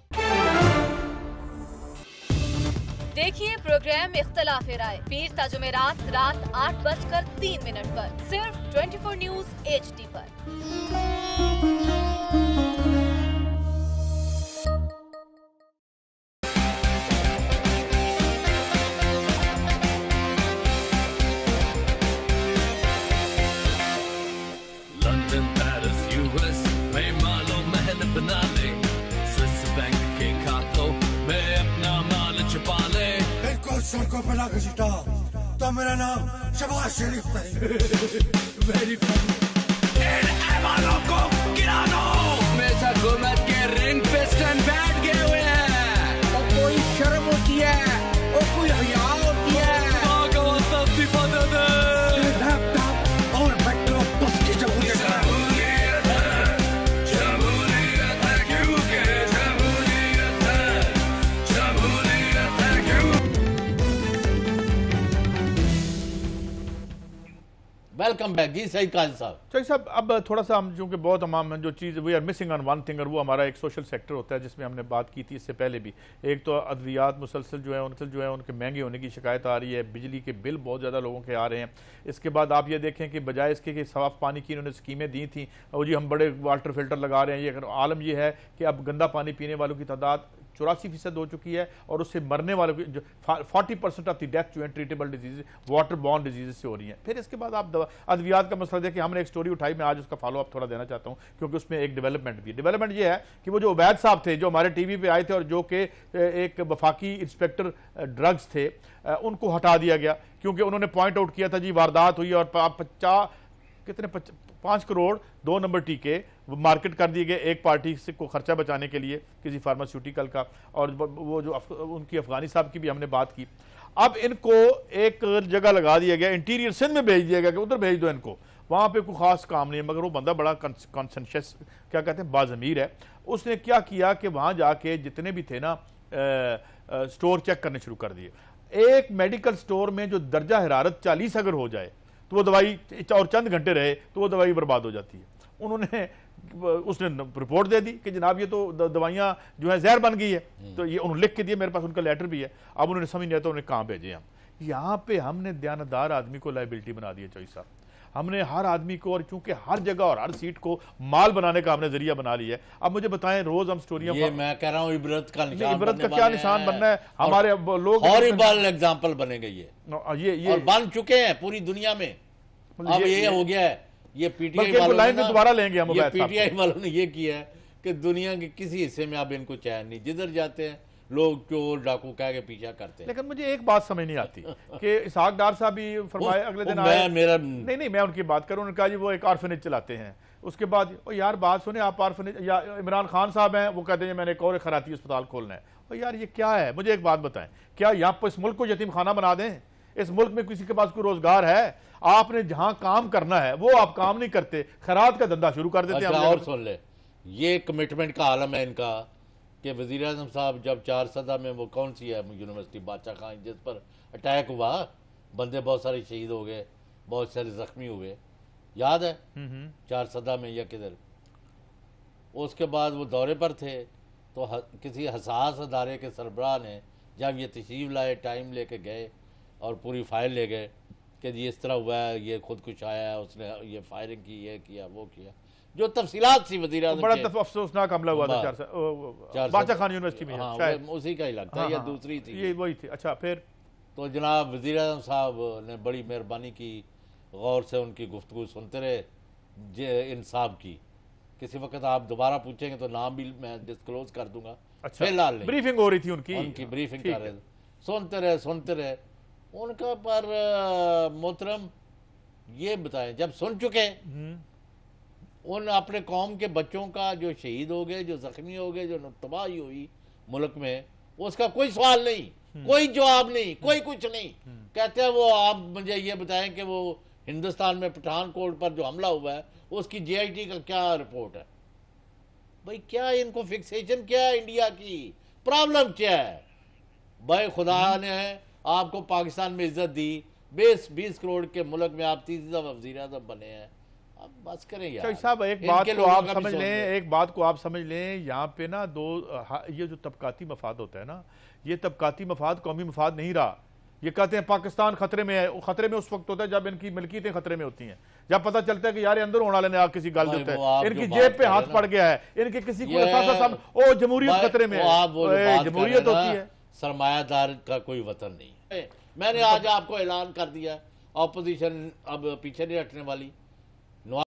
देखिए प्रोग्राम इख्तलाफ राय पीर ता जुमेरात रात 8:03 पर सिर्फ 24 न्यूज़ HD पर। सड़कों पर लाकर सीटा तो मेरा नाम शबाज शरीफ नहीं। Very funny. इन ऐवानों को गिरा दो। हमेशा हुकूमत के रिंग पे स्टैंड बैठ गए हुए हैं। और कोई शर्म होती है और कोई हया होती है। लैपटॉप और मेट्रो बस की जमहूरियत है। वेलकम बैक जी सईद काजी साहब। सईद साहब, अब थोड़ा सा हम चूँकि बहुत तमाम जो चीज़ we are missing on one thing, और वो हमारा एक सोशल सेक्टर होता है जिसमें हमने बात की थी इससे पहले भी। एक तो अद्वियात मुसलसल जो है उनके महंगे होने की शिकायत आ रही है, बिजली के बिल बहुत ज़्यादा लोगों के आ रहे हैं। इसके बाद आप ये देखें कि बजाय इसके कि साफ़ पानी की इन्होंने स्कीमें दी थी और जी हम बड़े वाटर फिल्टर लगा रहे हैं, ये आलम ये है कि अब गंदा पानी पीने वालों की तादाद 84% हो चुकी है और उससे मरने वालों की 40% ऑफ द डेथ जो है treatable disease, water borne disease से हो रही हैं। फिर इसके बाद आप अद्वियात का मसला देखिए, हमने एक स्टोरी उठाई, मैं आज उसका फॉलो अप थोड़ा देना चाहता हूँ क्योंकि उसमें एक डेवलपमेंट भी है। डेवलपमेंट ये है कि वो जो उबैद साहब थे जो हमारे टीवी पे आए थे और जो कि एक वफाकी इंस्पेक्टर ड्रग्स थे, उनको हटा दिया गया क्योंकि उन्होंने पॉइंट आउट किया था जी वारदात हुई और 5 करोड़ 2 नंबर टीके मार्केट कर दिए गए एक पार्टी से को खर्चा बचाने के लिए किसी फार्मास्यूटिकल का, और वो जो उनकी अफगानी साहब की भी हमने बात की। अब इनको एक जगह लगा दिया गया, इंटीरियर सिंध में भेज दिया गया कि उधर भेज दो इनको, वहाँ पे कोई खास काम नहीं है। मगर वो बंदा बड़ा कॉन्सेंशस क्या कहते हैं बाज़मीर है। उसने क्या किया कि वहाँ जाके जितने भी थे ना स्टोर चेक करने शुरू कर दिए। एक मेडिकल स्टोर में जो दर्जा हरारत 40 अगर हो जाए तो वो दवाई और चंद घंटे रहे तो वो दवाई बर्बाद हो जाती है। उसने रिपोर्ट दे दी कि जनाब ये तो दवाइयाँ जो है जहर बन गई है, तो ये उन्होंने लिख के दिए, मेरे पास उनका लेटर भी है। अब उन्होंने समझ नहीं आता उन्हें कहाँ भेजे हम। यहाँ पे हमने दयानतदार आदमी को लाइबिलिटी बना दी है चौधरी साहब। हमने हर आदमी को और चूंकि हर जगह और हर सीट को माल बनाने का हमने जरिया बना लिया है। अब मुझे बताएं, रोज हम स्टोरियां, ये मैं कह रहा हूँ इबरत का निशान, इबरत का क्या निशान बनना है? हमारे लोग हॉरिबल एग्जाम्पल बनेंगे ये और बन चुके हैं पूरी दुनिया में। अब ये हो गया है, ये पीटीआई वालों ने ये किया है कि दुनिया के किसी हिस्से में अब इनको चैन नहीं, जिधर जाते हैं लोग चोर डाकू कह के पीछा करते हैं। लेकिन मुझे एक बात समझ नहीं आती कि इसहाक डार साहब भी फरमाए अगले दिन आए, नहीं मैं उनकी बात करूं, उन्होंने कहा जी वो एक ऑर्फनेज चलाते हैं। उसके बाद यार बात सुने, आप ऑर्फनेज, या इमरान खान साहब हैं वो कहते हैं मैंने एक और खैराती अस्पताल खोलना है। और यार ये क्या है? मुझे एक बात बताएं, क्या यहाँ पर इस मुल्क को यतीम खाना बना दें? इस मुल्क में किसी के पास कोई रोजगार है? आपने जहां काम करना है वो आप काम नहीं करते, खैरात का धंधा शुरू कर देते हैं। और सुन ले, ये कमिटमेंट का आलम है इनका कि वज़ीर आज़म साहब जब 4 सदा में वो कौन सी है यूनिवर्सिटी बादशाह खान जिस पर अटैक हुआ, बंदे बहुत सारे शहीद हो गए, बहुत सारे जख्मी हुए, याद है 4 सदा में या किधर? उसके बाद वो दौरे पर थे तो किसी हसास अदारे के सरबराह ने जब ये तशरीफ लाए, टाइम लेके गए और पूरी फाइल ले गए कि जी इस तरह हुआ है, ये खुदकुश आया है, उसने ये फायरिंग की, ये किया, वो किया, जो तफसीलात थी वज़ीर आज़म बड़ा अफसोसनाक हमला हुआ था बादशाह खान यूनिवर्सिटी में, शायद उसी का ही लगता है या दूसरी थी, ये वही थी। अच्छा, फिर तो जनाब वज़ीर आज़म साहब ने बड़ी मेहरबानी की, गौर से उनकी गुफ्तगू सुनते रहे इंसाफ की। किसी वक्त आप दोबारा पूछेंगे तो नाम भी मैं डिस्क्लोज कर दूंगा। अच्छा, फिलहाल ब्रीफिंग हो रही थी उनकी ब्रीफिंग कर रहे थे, सुनते रहे उनका। पर मोहतरम ये बताएं, जब सुन चुके उन अपने कौम के बच्चों का जो शहीद हो गए, जो जख्मी हो गए, जो तबाही हुई मुल्क में, उसका कोई सवाल नहीं, कोई जवाब नहीं, कोई कुछ नहीं। कहते हैं वो आप मुझे ये बताएं कि वो हिंदुस्तान में पठानकोट पर जो हमला हुआ है उसकी JIT का क्या रिपोर्ट है? भाई क्या इनको फिक्सेशन क्या है? इंडिया की प्रॉब्लम क्या है? भाई खुदा ने आपको पाकिस्तान में इज्जत दी, 20 करोड़ के मुल्क में आप 30 दफा वज़ीर आज़म बने हैं, अब बस करें यार। साहब एक बात को आप समझ लें, एक बात को आप समझ लें, यहाँ पे ना ये जो तबकाती मफाद होता है ना, ये तबकाती मफाद कौमी मफाद नहीं रहा। ये कहते हैं पाकिस्तान खतरे में है, खतरे में उस वक्त होता है जब इनकी मिल्कियतें खतरे में होती हैं, जब पता चलता है कि यार अंदर होने वाले ने किसी गल देते हैं, इनकी जेब पे हाथ पड़ गया है, इनके किसी को ओ जमहूरियत खतरे में है, जमहूरियत होती है, सरमायादार का कोई वतन नहीं है। मैंने आज आपको ऐलान कर दिया, ऑपोजिशन अब पीछे नहीं हटने वाली।